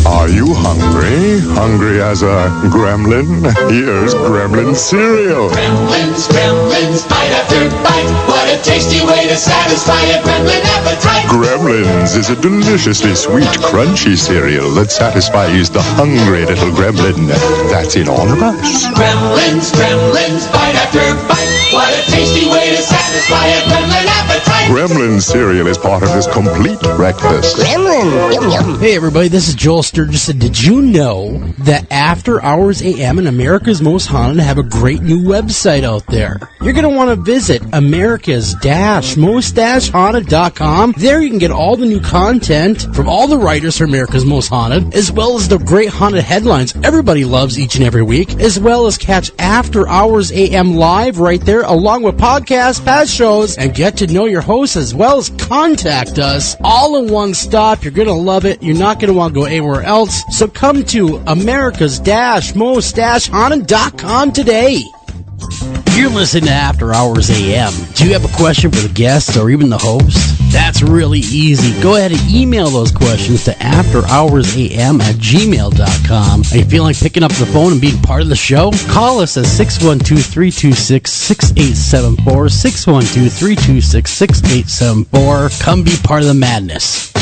Are you hungry? Hungry as a gremlin? Here's gremlin cereal. Gremlins, gremlins, bite after bite. What a tasty way to satisfy a gremlin appetite. Gremlins is a deliciously sweet, crunchy cereal that satisfies the hungry little gremlin that's in all of us. Gremlins, gremlins, bite after bite. What a tasty way to satisfy a gremlin appetite. Gremlin cereal is part of this complete breakfast. Gremlin, yum yum. Hey everybody, this is Joel Sturgis. Did you know that After Hours AM and America's Most Haunted have a great new website out there? You're going to want to visit America's-most-haunted.com. There you can get all the new content from all the writers for America's Most Haunted, as well as the great haunted headlines everybody loves each and every week, as well as catch After Hours AM live right there, along with podcasts, past shows, and get to know your hosts, as well as contact us all in one stop. You're going to love it. You're not going to want to go anywhere else. So come to America's-most-haunted.com today. You're listening to After Hours AM. Do you have a question for the guests or even the host? That's really easy. Go ahead and email those questions to afterhoursam@gmail.com. Are you feeling like picking up the phone and being part of the show? Call us at 612-326-6874, 612-326-6874. Come be part of the madness.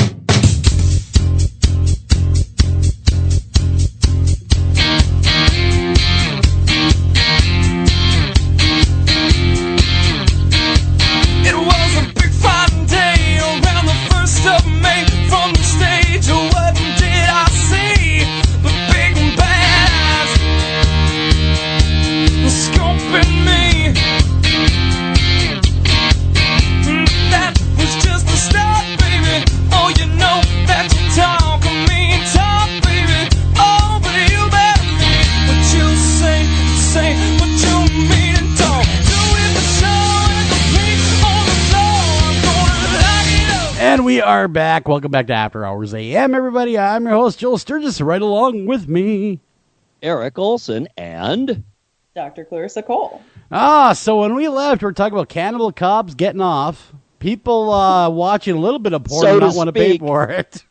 And we are back. Welcome back to After Hours AM, everybody. I'm your host, Joel Sturgis. Right along with me, Eric Olsen and Dr. Clarissa Cole. So when we left, we were talking about cannibal cops getting off. People watching a little bit of porn and not want to pay for it,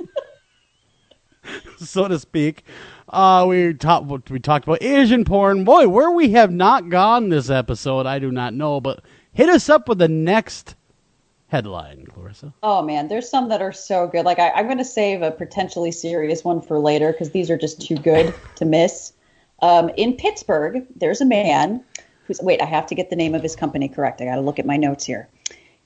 so to speak. We talked about Asian porn. Boy, where we have not gone this episode, I do not know. But hit us up with the next headline, Clarissa? Oh, man, there's some that are so good. Like, I'm going to save a potentially serious one for later because these are just too good to miss. In Pittsburgh, there's a man who's... Wait, I have to get the name of his company correct. I got to look at my notes here.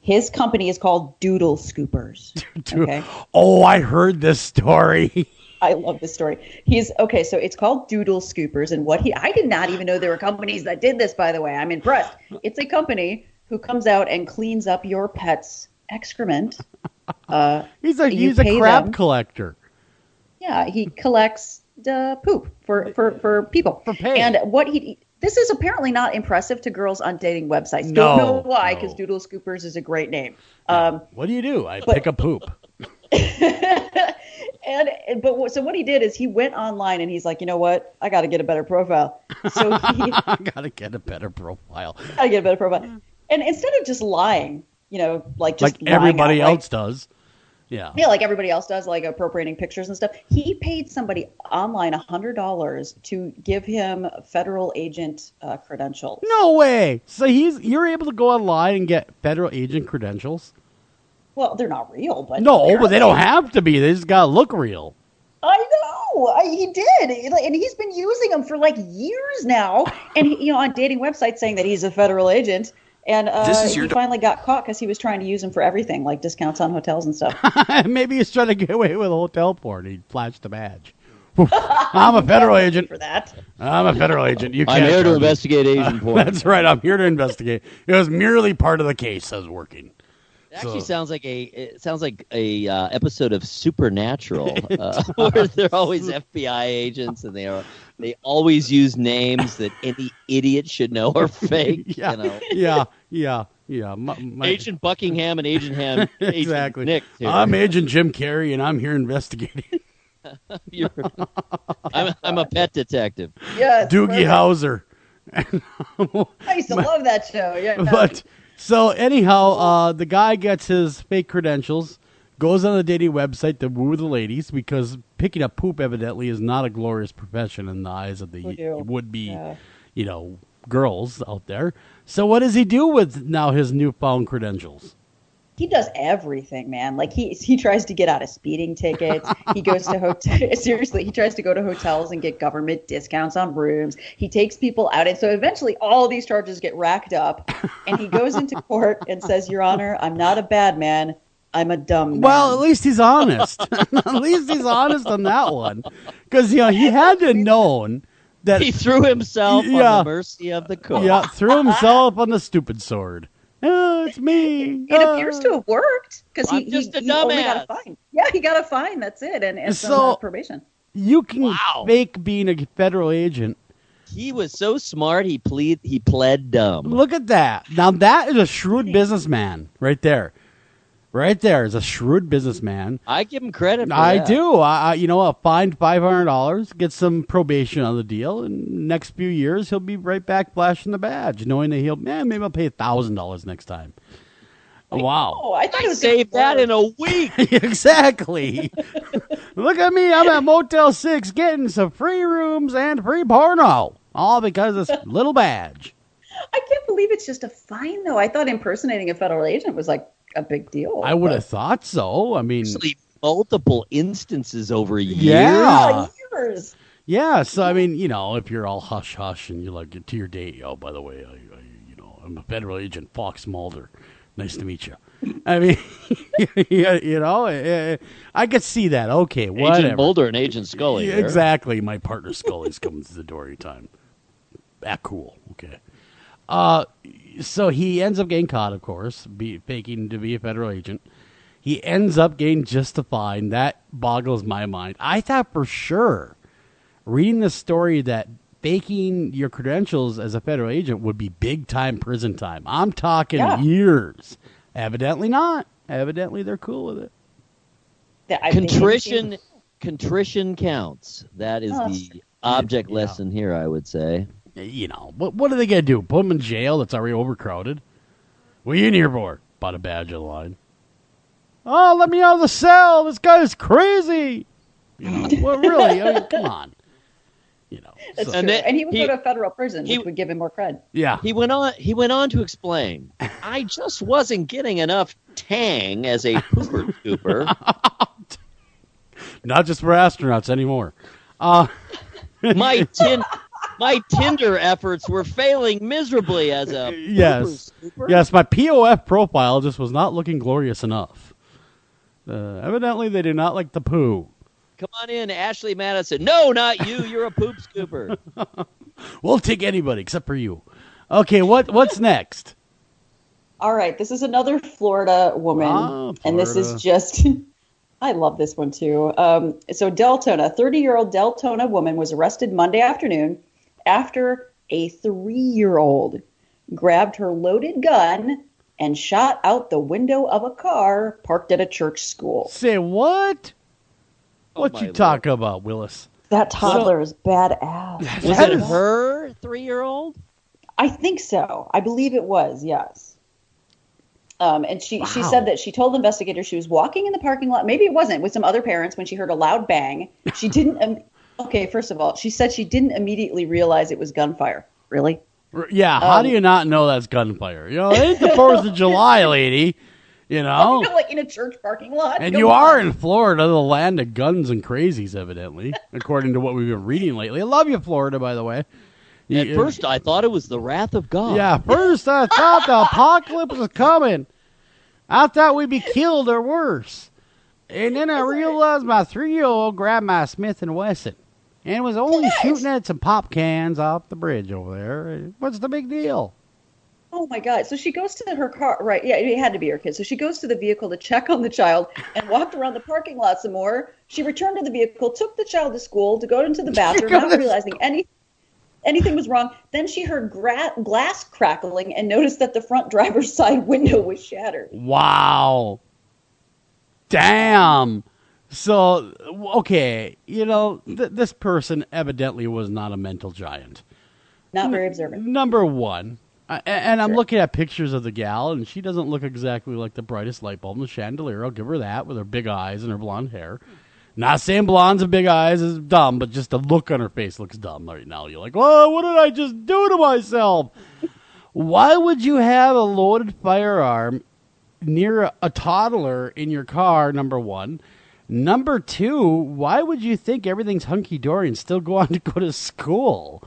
His company is called Doodle Scoopers. Okay? Oh, I heard this story. I love this story. So it's called Doodle Scoopers, and I did not even know there were companies that did this, by the way. I'm impressed. It's a company who comes out and cleans up your pet's excrement. He's a crap collector. Yeah, he collects poop for people. For pay. And this is apparently not impressive to girls on dating websites. Don't know why, because Doodle Scoopers is a great name. What do? I pick up poop. So what he did is he went online and he's like, you know what? I got to get a better profile. So I got to get a better profile. And instead of just lying, like everybody else does. Yeah, like everybody else does, like appropriating pictures and stuff. He paid somebody online $100 to give him federal agent credentials. No way. So you're able to go online and get federal agent credentials? Well, they're not real, but but they don't have to be. They just gotta look real. I know. He did, and he's been using them for like years now. And on dating websites saying that he's a federal agent. And he finally got caught because he was trying to use them for everything, like discounts on hotels and stuff. Maybe he's trying to get away with hotel porn. He flashed the badge. I'm a federal agent. For that. I'm a federal agent. I'm here to investigate Asian porn. That's right. I'm here to investigate. It was merely part of the case I was working. It actually sounds like a episode of Supernatural, where they're always FBI agents and they always use names that any idiot should know are fake. Yeah. Agent Buckingham and Agent Ham. Exactly. Agent Nick here. I'm Agent Jim Carrey, and I'm here investigating. I'm a pet detective. Yes, Doogie Howser. I used to love that show. Yeah. But so anyhow, the guy gets his fake credentials, goes on the dating website to woo the ladies because picking up poop evidently is not a glorious profession in the eyes of the would-be, girls out there. So what does he do with now his newfound credentials? He does everything, man. Like he tries to get out of speeding tickets. He goes to seriously, he tries to go to hotels and get government discounts on rooms. He takes people out, and so eventually all these charges get racked up, and he goes into court and says, "Your Honor, I'm not a bad man. I'm a dumb man." Well, at least he's honest. At least he's honest on that one, because he had to have known that he threw himself on the mercy of the court. Yeah, threw himself on the stupid sword. Oh, it's me. It appears to have worked because he only got a dumbass. fine. Yeah, he got a fine. That's it, and some probation. You can fake being a federal agent. He was so smart. He pled dumb. Look at that. Now that is a shrewd businessman right there. Right there is a shrewd businessman. I give him credit for I that. do. I fined $500, get some probation on the deal, and next few years he'll be right back flashing the badge, knowing that maybe I'll pay $1,000 next time. Wow. Oh, I thought it was saved that in a week. Exactly. Look at me. I'm at Motel 6 getting some free rooms and free porno. All because of this little badge. I can't believe it's just a fine, though. I thought impersonating a federal agent was like a big deal. I would have thought so. I mean, actually, multiple instances over years. Yeah. Years. Yeah. So I mean, if you're all hush hush and you're like to your date, oh, by the way, I'm a federal agent, Fox Mulder. Nice to meet you. I mean, I could see that. Okay, whatever. Agent Mulder and Agent Scully. Exactly. My partner Scully's coming to the door anytime. Cool. Okay. So he ends up getting caught, of course, faking to be a federal agent. He ends up getting justified. That boggles my mind. I thought for sure, reading the story, that faking your credentials as a federal agent would be big-time prison time. I'm talking years. Evidently not. Evidently they're cool with it. Contrition counts. That is the object lesson here, I would say. What are they going to do? Put him in jail that's already overcrowded? What are you in here for? Bought a badge online. Oh, let me out of the cell. This guy's crazy. Well, really? I mean, come on. That's true. And he would go to a federal prison, which would give him more cred. Yeah. He went on to explain, I just wasn't getting enough tang as a pooper scooper. Not just for astronauts anymore. My Tinder efforts were failing miserably as a yes, pooper scooper. yes. My POF profile just was not looking glorious enough. Evidently, they do not like the poo. Come on in, Ashley Madison. No, not you. You're a poop scooper. We'll take anybody except for you. Okay, what's next? All right, this is another Florida woman, and this is just, I love this one too. So Deltona, 30-year-old Deltona woman was arrested Monday afternoon after a 3-year-old grabbed her loaded gun and shot out the window of a car parked at a church school. Say what? What you talking about, Willis? That toddler is badass. Was it her 3-year-old? I think so. I believe it was, yes. And she said that she told investigators she was walking in the parking lot. Maybe it wasn't, with some other parents when she heard a loud bang. She didn't. Okay, first of all, she said she didn't immediately realize it was gunfire. Really? Yeah. How do you not know that's gunfire? You know, it ain't the 4th of July, lady. You know, like in a church parking lot. And you are in Florida, the land of guns and crazies, evidently, according to what we've been reading lately. I love you, Florida, by the way. At first, I thought it was the wrath of God. Yeah, first I thought the apocalypse was coming. I thought we'd be killed or worse. And then I realized my 3-year-old grabbed my Smith & Wesson and was only shooting at some pop cans off the bridge over there. What's the big deal? Oh, my God. So she goes to her car. Right. Yeah, it had to be her kid. So she goes to the vehicle to check on the child and walked around the parking lot some more. She returned to the vehicle, took the child to school to go into the bathroom, not realizing anything was wrong. Then she heard glass crackling and noticed that the front driver's side window was shattered. Wow. Damn. So, okay, you know, this person evidently was not a mental giant. Not very observant. Number one. And I'm looking at pictures of the gal, and she doesn't look exactly like the brightest light bulb in the chandelier. I'll give her that, with her big eyes and her blonde hair. Not saying blondes and big eyes is dumb, but just the look on her face looks dumb right now. You're like, oh, what did I just do to myself? Why would you have a loaded firearm near a toddler in your car, number one? Number two, why would you think everything's hunky-dory and still go on to go to school?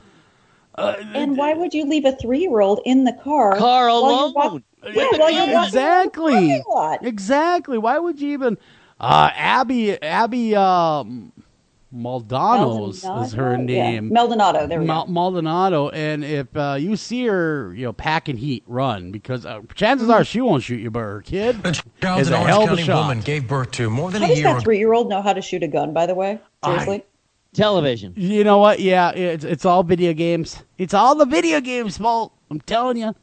And why would you leave a 3-year-old in the car alone? Exactly. Exactly. Why would you even... Abby Maldonado is her name. Yeah. Maldonado, there we go. Maldonado, and if you see her, you know, packing heat, run, because chances are she won't shoot you, but her kid is a hell of a shot. Woman gave birth to more than a year. How does that 3-year-old know how to shoot a gun, by the way? Seriously? Television. You know what? Yeah, it's all video games. It's all the video games' fault. I'm telling you.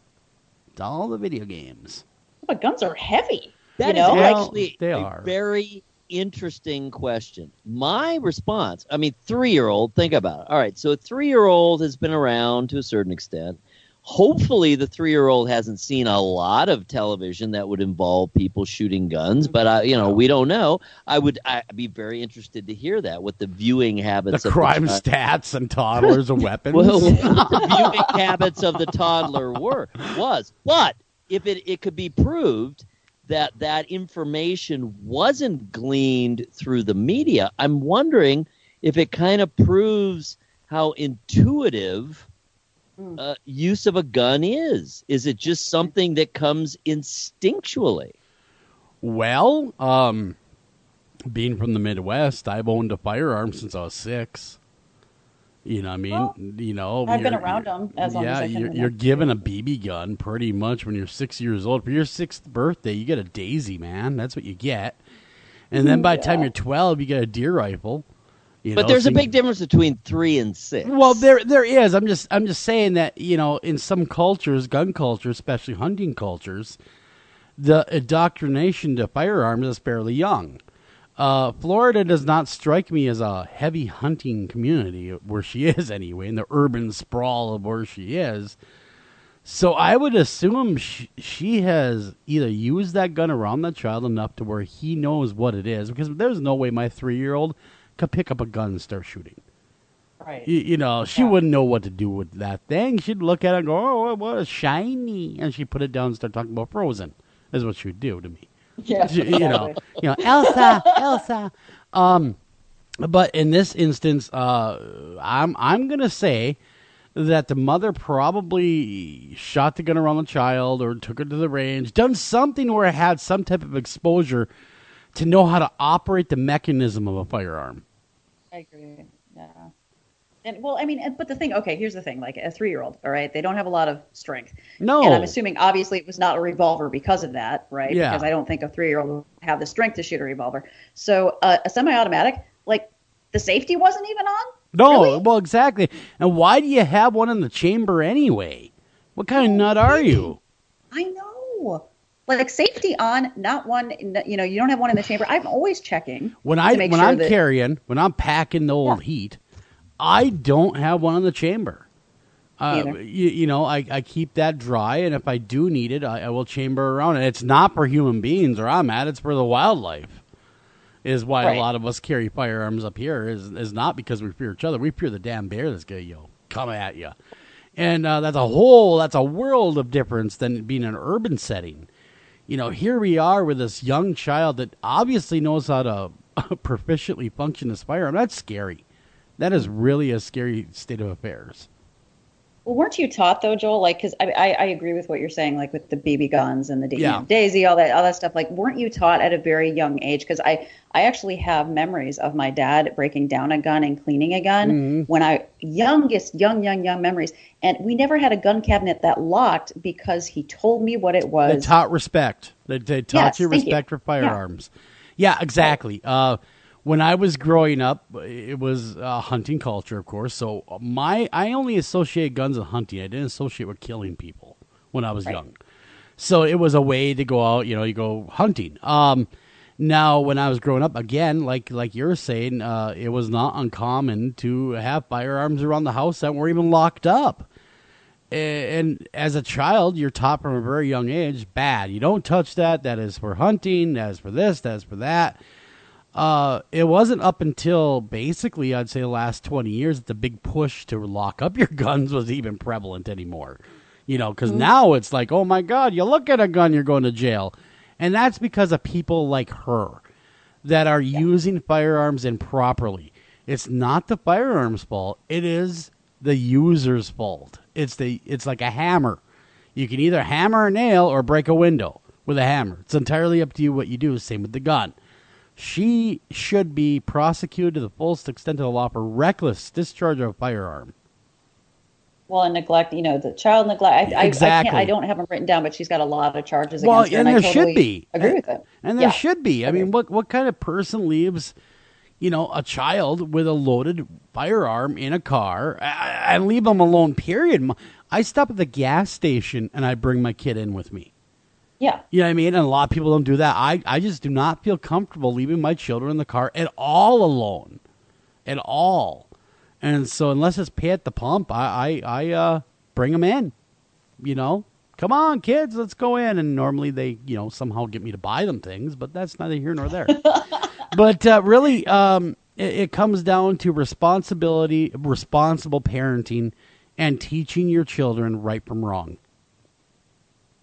It's all the video games. But guns are heavy. That is actually a very interesting question. My response, 3-year-old, think about it. All right, so a 3-year-old has been around to a certain extent. Hopefully the 3-year-old hasn't seen a lot of television that would involve people shooting guns, but we don't know. I'd be very interested to hear that, what the viewing habits the crime stats and toddlers and weapons. Well, what the viewing habits of the toddler was. But if it could be proved that information wasn't gleaned through the media, I'm wondering if it kind of proves how intuitive use of a gun is. Is it just something that comes instinctually? Well, being from the Midwest, I've owned a firearm since I was 6. You know what I mean? Well, I've been around them as long as I can remember. You're given a BB gun pretty much when you're 6 years old. For your 6th birthday, you get a Daisy, man. That's what you get. And then by the time you're 12, you get a deer rifle. But there's a big difference between 3 and 6. Well, there is. I'm just saying that, in some cultures, gun cultures, especially hunting cultures, the indoctrination to firearms is fairly young. Florida does not strike me as a heavy hunting community, where she is anyway, in the urban sprawl of where she is. So I would assume she has either used that gun around that child enough to where he knows what it is, because there's no way my 3-year-old could pick up a gun and start shooting. Right. She wouldn't know what to do with that thing. She'd look at it and go, oh, what a shiny. And she'd put it down and start talking about Frozen, is what she would do to me. Yeah, Elsa. But in this instance, I'm gonna say that the mother probably shot the gun around the child or took her to the range, done something where it had some type of exposure to know how to operate the mechanism of a firearm. I agree. Yeah. And well, I mean, but the thing, okay, here's the thing, like a 3-year-old, all right, they don't have a lot of strength. No. And I'm assuming obviously it was not a revolver because of that, right? Yeah. Because I don't think a 3-year-old would have the strength to shoot a revolver. So a semi-automatic, like the safety wasn't even on? No, Really? well, exactly. And why do you have one in the chamber anyway? What kind of nut are you? I know. Like safety on, not one, you don't have one in the chamber. I'm always checking When to make sure I'm that, carrying, when I'm packing the old heat, I don't have one in the chamber. I keep that dry, and if I do need it, I will chamber around it. It's not for human beings where I'm at, it's for the wildlife. Is why a lot of us carry firearms up here, is not because we fear each other. We fear the damn bear that's going to come at you. And that's a world of difference than being in an urban setting. Here we are with this young child that obviously knows how to proficiently function this firearm. That's scary. That is really a scary state of affairs. Well, weren't you taught though, Joel? Like, because I agree with what you're saying, like with the BB guns and the Daisy, all that stuff. Like, weren't you taught at a very young age? Because I actually have memories of my dad breaking down a gun and cleaning a gun when young memories. And we never had a gun cabinet that locked because he told me what it was. They taught respect. They taught you respect for firearms. Yeah, exactly. When I was growing up, it was hunting culture, of course. So I only associated guns with hunting. I didn't associate with killing people when I was young. So it was a way to go out, you go hunting. Now, when I was growing up, again, like you're saying, it was not uncommon to have firearms around the house that weren't even locked up. And as a child, you're taught from a very young age, bad. You don't touch that. That is for hunting. That is for this. That is for that. It wasn't up until basically, I'd say, the last 20 years that the big push to lock up your guns was even prevalent anymore. Because now it's like, oh my God, you look at a gun, you're going to jail. And that's because of people like her that are using firearms improperly. It's not the firearm's fault. It is the user's fault. It's like a hammer. You can either hammer a nail or break a window with a hammer. It's entirely up to you what you do. Same with the gun. She should be prosecuted to the fullest extent of the law for reckless discharge of a firearm. Well, and neglect, the child neglect. Exactly. I don't have them written down, but she's got a lot of charges against her. And there I totally should be. agree with it. And there should be. I mean, what kind of person leaves, a child with a loaded firearm in a car and leave them alone, period? I stop at the gas station and I bring my kid in with me. Yeah. You know what I mean? And a lot of people don't do that. I just do not feel comfortable leaving my children in the car at all alone. At all. And so unless it's pay at the pump, I bring them in. Come on, kids, let's go in. And normally they, somehow get me to buy them things, but that's neither here nor there. But really, it comes down to responsible parenting and teaching your children right from wrong.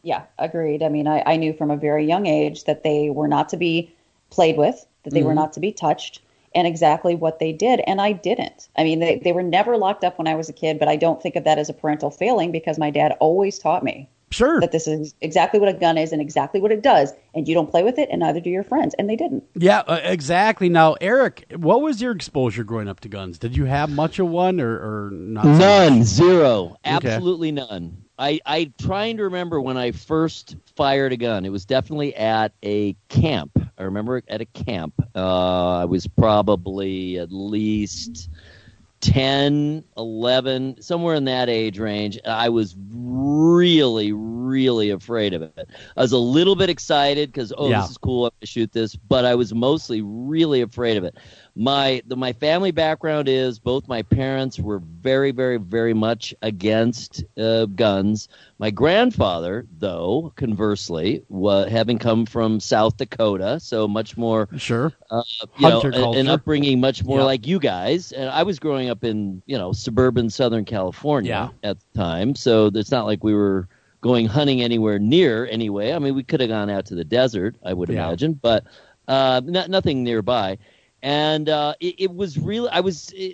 Yeah, agreed. I mean, I knew from a very young age that they were not to be played with, that they were not to be touched, and exactly what they did. And I didn't. I mean, they were never locked up when I was a kid, but I don't think of that as a parental failing because my dad always taught me that this is exactly what a gun is and exactly what it does. And you don't play with it, and neither do your friends. And they didn't. Yeah, exactly. Now, Eric, what was your exposure growing up to guns? Did you have much of one or not? None, zero, absolutely none. I trying to remember when I first fired a gun. It was definitely at a camp. I remember it at a camp. I was probably at least 10, 11, somewhere in that age range. I was really, really afraid of it. I was a little bit excited because, this is cool, I'm going to shoot this, but I was mostly really afraid of it. My family background is both my parents were very, very, very much against guns. My grandfather, though, conversely, having come from South Dakota, so much more an upbringing much more like you guys. And I was growing up in suburban Southern California at the time, so it's not like we were going hunting anywhere near anyway. I mean, we could have gone out to the desert, I would imagine, but nothing nearby. And it was really,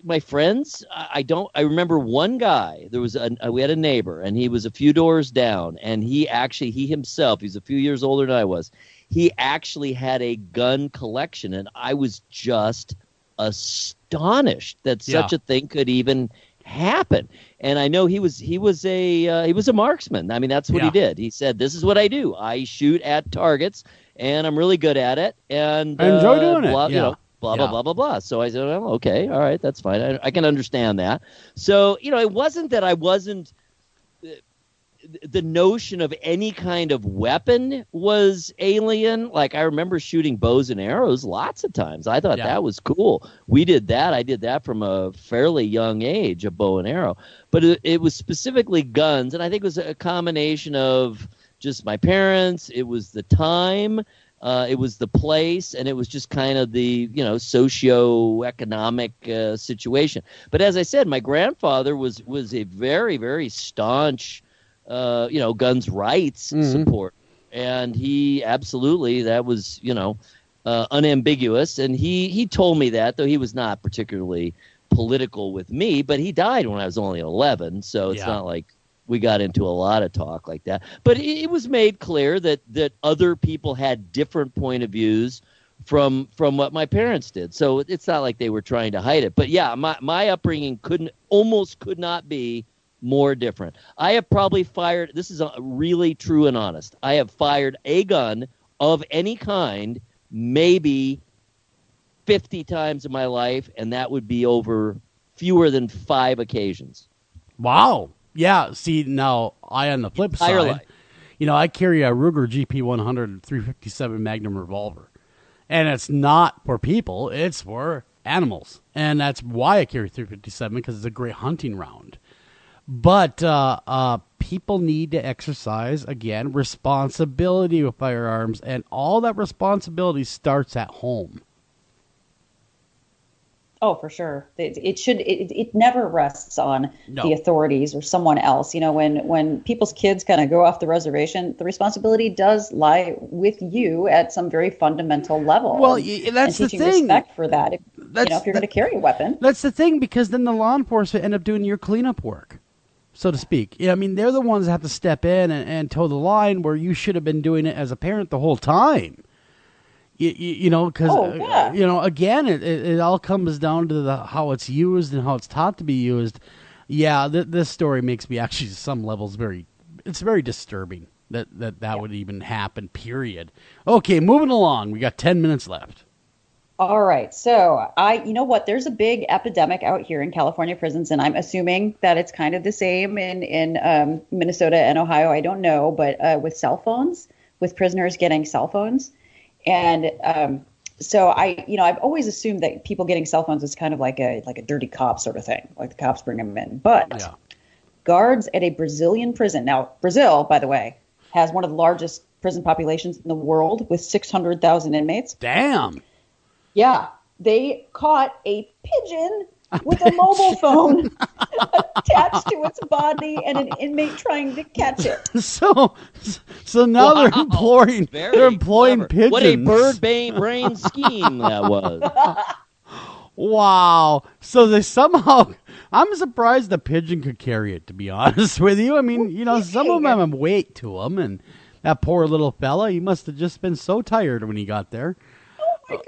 my friends, I remember one guy, we had a neighbor, and he was a few doors down, and he himself, he's a few years older than I was, he actually had a gun collection, and I was just astonished that such a thing could even happen. And I know he was a marksman. I mean, that's what he did. He said, "This is what I do. I shoot at targets, and I'm really good at it, and I enjoy doing it." You know, blah, blah, blah, blah, blah. So I said, well, okay, all right, that's fine. I can understand that. So, you know, it wasn't that I wasn't, the notion of any kind of weapon was alien. Like, I remember shooting bows and arrows lots of times. I thought that was cool. We did that. I did that from a fairly young age, a bow and arrow. But it was specifically guns, and I think it was a combination of just my parents. It was the time. It was the place, and it was just kind of the, you know, socio-economic situation. But as I said, my grandfather was a very, very staunch, guns rights support. And he absolutely, that was, unambiguous. And he told me that, though he was not particularly political with me, but he died when I was only 11. So it's not like we got into a lot of talk like that. But it was made clear that other people had different point of views from what my parents did. So it's not like they were trying to hide it. But yeah, my upbringing could not be more different. I have probably fired, this is really true and honest, I have fired a gun of any kind maybe 50 times in my life, and that would be over fewer than 5 occasions. Wow. Yeah, see, now, on the flip side, life. I carry a Ruger GP100 357 Magnum revolver. And it's not for people, it's for animals. And that's why I carry 357, because it's a great hunting round. But people need to exercise, again, responsibility with firearms, and all that responsibility starts at home. Oh, for sure. It never rests on the authorities or someone else. You know, when people's kids kind of go off the reservation, the responsibility does lie with you at some very fundamental level. Well, and that's the teaching thing. Respect for that. If you're going to carry a weapon. That's the thing, because then the law enforcement end up doing your cleanup work, so to speak. Yeah, I mean, they're the ones that have to step in and toe the line where you should have been doing it as a parent the whole time. Because, again, it all comes down to how it's used and how it's taught to be used. Yeah, this story makes me actually, to some levels, it's very disturbing that would even happen, period. Okay, moving along. We got 10 minutes left. All right. So you know what? There's a big epidemic out here in California prisons, and I'm assuming that it's kind of the same in Minnesota and Ohio. I don't know, but with cell phones, with prisoners getting cell phones. And so I've always assumed that people getting cell phones is kind of like a dirty cop sort of thing, like the cops bring them in. But guards at a Brazilian prison. Now, Brazil, by the way, has one of the largest prison populations in the world with 600,000 inmates. Damn. Yeah. They caught a pigeon with a mobile phone attached to its body and an inmate trying to catch it. So now they're employing pigeons. What a bird brain scheme that was. Wow. So they somehow, I'm surprised the pigeon could carry it, to be honest with you. I mean, some of them have weight to them, and that poor little fella, he must have just been so tired when he got there. Oh my God.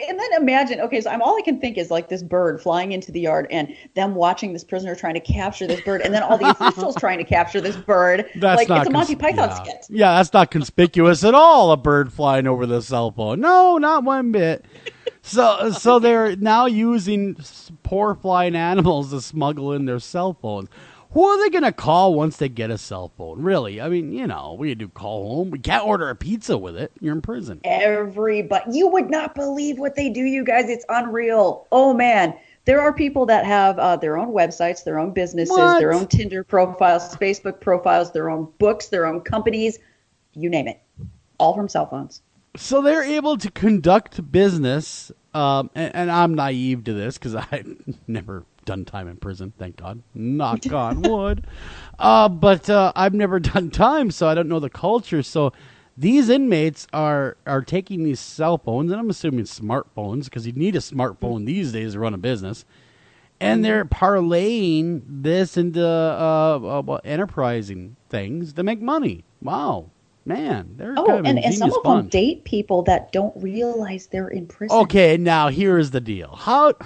And then imagine, okay, so all I can think is like this bird flying into the yard and them watching this prisoner trying to capture this bird, and then all the officials trying to capture this bird. It's a Monty Python skit. Yeah, that's not conspicuous at all, a bird flying over the cell phone. No, not one bit. So they're now using poor flying animals to smuggle in their cell phones. Who are they going to call once they get a cell phone? Really? I mean, we do call home. We can't order a pizza with it. You're in prison. Everybody. You would not believe what they do, you guys. It's unreal. Oh, man. There are people that have their own websites, their own businesses, their own Tinder profiles, Facebook profiles, their own books, their own companies. You name it. All from cell phones. So they're able to conduct business, and I'm naive to this because I've never done time in prison, thank God. Knock on wood. But I've never done time, so I don't know the culture. So these inmates are taking these cell phones, and I'm assuming smartphones, because you need a smartphone these days to run a business, and they're parlaying this into enterprising things to make money. Wow. Man, they're kind of and some of bunch. them date people that don't realize they're in prison. Okay, now here's the deal. How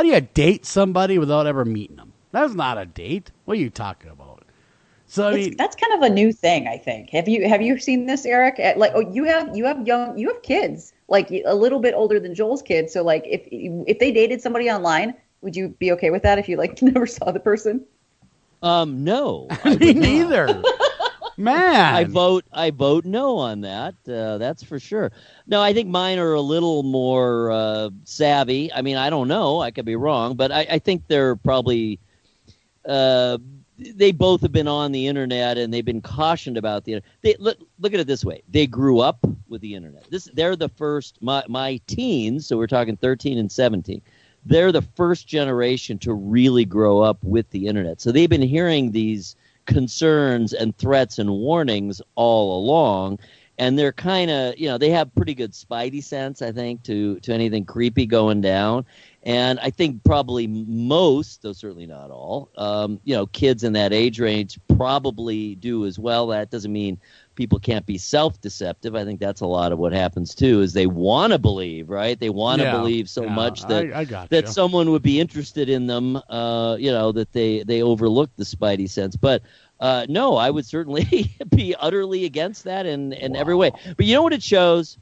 do you date somebody without ever meeting them? That's not a date. What are you talking about? So I mean, that's kind of a new thing, I think. Have you seen this, Eric? You have kids, like a little bit older than Joel's kids. So like, if they dated somebody online, would you be okay with that if you never saw the person? No, me neither. Man, I vote no on that. That's for sure. No, I think mine are a little more savvy. I mean, I don't know. I could be wrong, but I think they're probably. They both have been on the internet and they've been cautioned about the internet. Look at it this way: they grew up with the internet. They're the first. My teens, so we're talking 13 and 17. They're the first generation to really grow up with the internet. So they've been hearing these concerns and threats and warnings all along, and they're kind of, they have pretty good spidey sense, I think, to anything creepy going down. And I think probably most, though certainly not all, kids in that age range probably do as well. That doesn't mean people can't be self-deceptive. I think that's a lot of what happens too, is they want to believe, right? They want to believe so much that someone would be interested in them, that they overlook the spidey sense. But no, I would certainly be utterly against that in every way. But you know what it shows?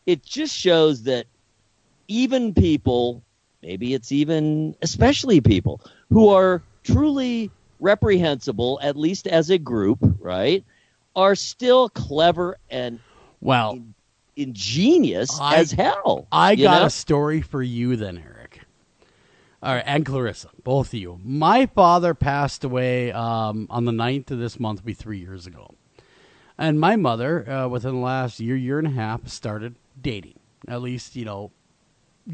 It just shows that even people, maybe it's even especially people who are truly reprehensible, at least as a group, right, are still clever and ingenious as hell. I got a story for you then, Eric. All right, and Clarissa, both of you. My father passed away on the 9th of this month, will be 3 years ago. And my mother, within the last year and a half, started dating. At least,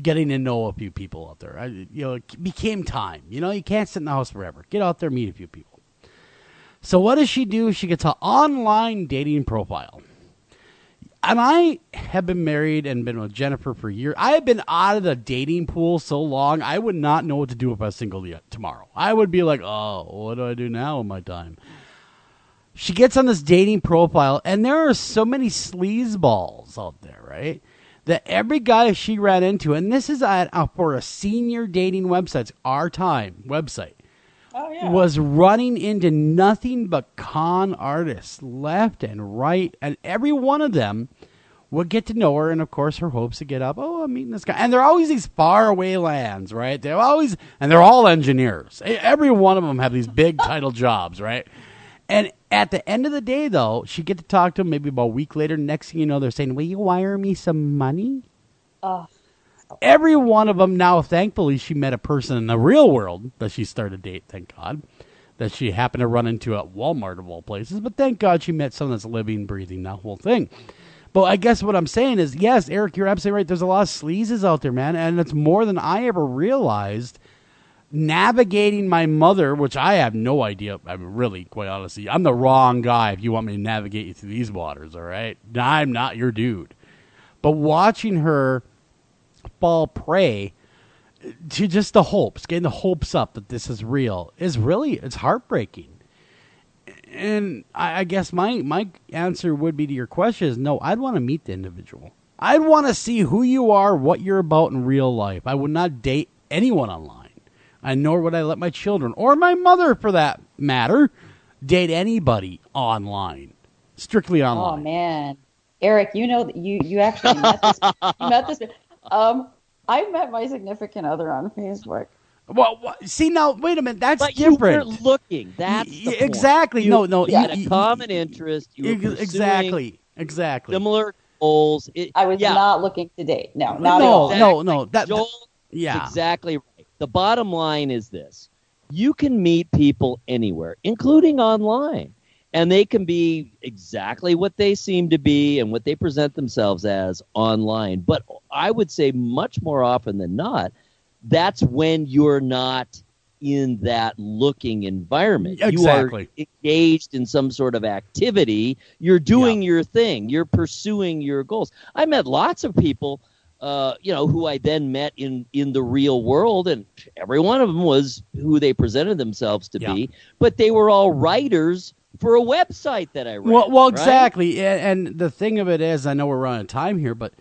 getting to know a few people out there. It became time. You can't sit in the house forever. Get out there, meet a few people. So what does she do? She gets an online dating profile. And I have been married and been with Jennifer for years. I have been out of the dating pool so long, I would not know what to do if I was single yet tomorrow. I would be like, oh, what do I do now with my time? She gets on this dating profile, and there are so many sleazeballs out there, right? That every guy she ran into, and this is for a senior dating website, Our Time website, was running into nothing but con artists left and right, and every one of them would get to know her, and of course her hopes to get up, I'm meeting this guy. And they're always these faraway lands, right? They're all engineers. Every one of them have these big title jobs, right? And at the end of the day, though, she get to talk to him maybe about a week later. Next thing you know, they're saying, will you wire me some money? Every one of them now, thankfully, she met a person in the real world that she started to date, thank God, that she happened to run into at Walmart of all places. But thank God she met someone that's living, breathing, that whole thing. But I guess what I'm saying is, yes, Eric, you're absolutely right. There's a lot of sleazes out there, man, and it's more than I ever realized. Navigating my mother, which I have no idea. I mean, really, quite honestly, I'm the wrong guy if you want me to navigate you through these waters, all right? I'm not your dude. But watching her fall prey to just the hopes, getting the hopes up that this is real, it's heartbreaking. And I guess my answer would be to your question is no, I'd want to meet the individual. I'd want to see who you are, what you're about in real life. I would not date anyone online. Nor would I let my children, or my mother for that matter, date anybody online. Strictly online. Oh, man. Eric, you actually met this. You met this. I met my significant other on Facebook. Well, see, now, wait a minute. That's but different. You were looking. That's the exactly. point. No. You had a common interest. You were exactly. Similar goals. I was not looking to date. No, not at all. No. Joel, exactly right. The bottom line is this. You can meet people anywhere, including online, and they can be exactly what they seem to be and what they present themselves as online. But I would say much more often than not, that's when you're not in that looking environment. Exactly. You are engaged in some sort of activity. You're doing your thing. You're pursuing your goals. I met lots of people, who I then met in the real world, and every one of them was who they presented themselves to be, but they were all writers for a website that I ran. Well, exactly. And the thing of it is, I know we're running time here, but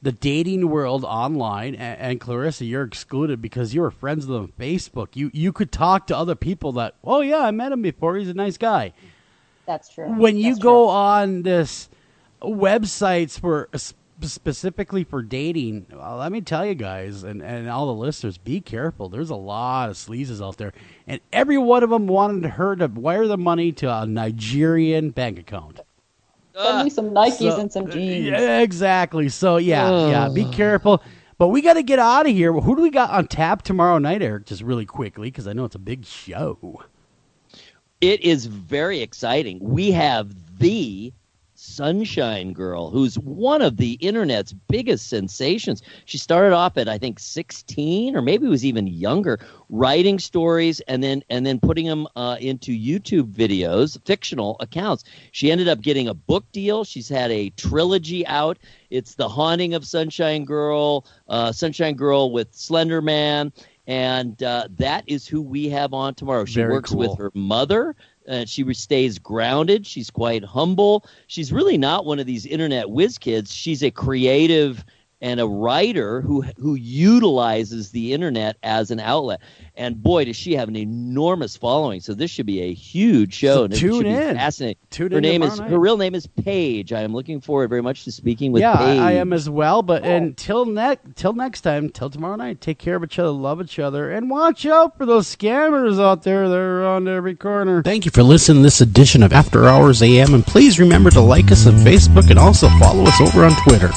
the dating world online, and Clarissa, you're excluded because you were friends with them on Facebook. You could talk to other people that, oh, yeah, I met him before. He's a nice guy. That's true. When you go on this websites for specifically for dating, well, let me tell you guys, and all the listeners, be careful. There's a lot of sleazes out there, and every one of them wanted her to wire the money to a Nigerian bank account. Send me some Nikes and some jeans. Yeah, exactly. So, be careful. But we got to get out of here. Who do we got on tap tomorrow night, Eric? Just really quickly, because I know it's a big show. It is very exciting. We have the Sunshine Girl, who's one of the internet's biggest sensations. She started off at, I think, 16, or maybe it was even younger, writing stories and then putting them into YouTube videos, fictional accounts. She ended up getting a book deal. She's had a trilogy out. It's The Haunting of Sunshine Girl with Slender Man, and that is who we have on tomorrow. She works with her mother. She stays grounded. She's quite humble. She's really not one of these internet whiz kids. She's a creative and a writer who utilizes the internet as an outlet. And boy, does she have an enormous following. So this should be a huge show. So and it tune should in. Be fascinating. Her real name is Paige. I am looking forward very much to speaking with Paige. I am as well. But until next time, till tomorrow night, take care of each other, love each other, and watch out for those scammers out there. They're around every corner. Thank you for listening to this edition of After Hours AM, and please remember to like us on Facebook and also follow us over on Twitter.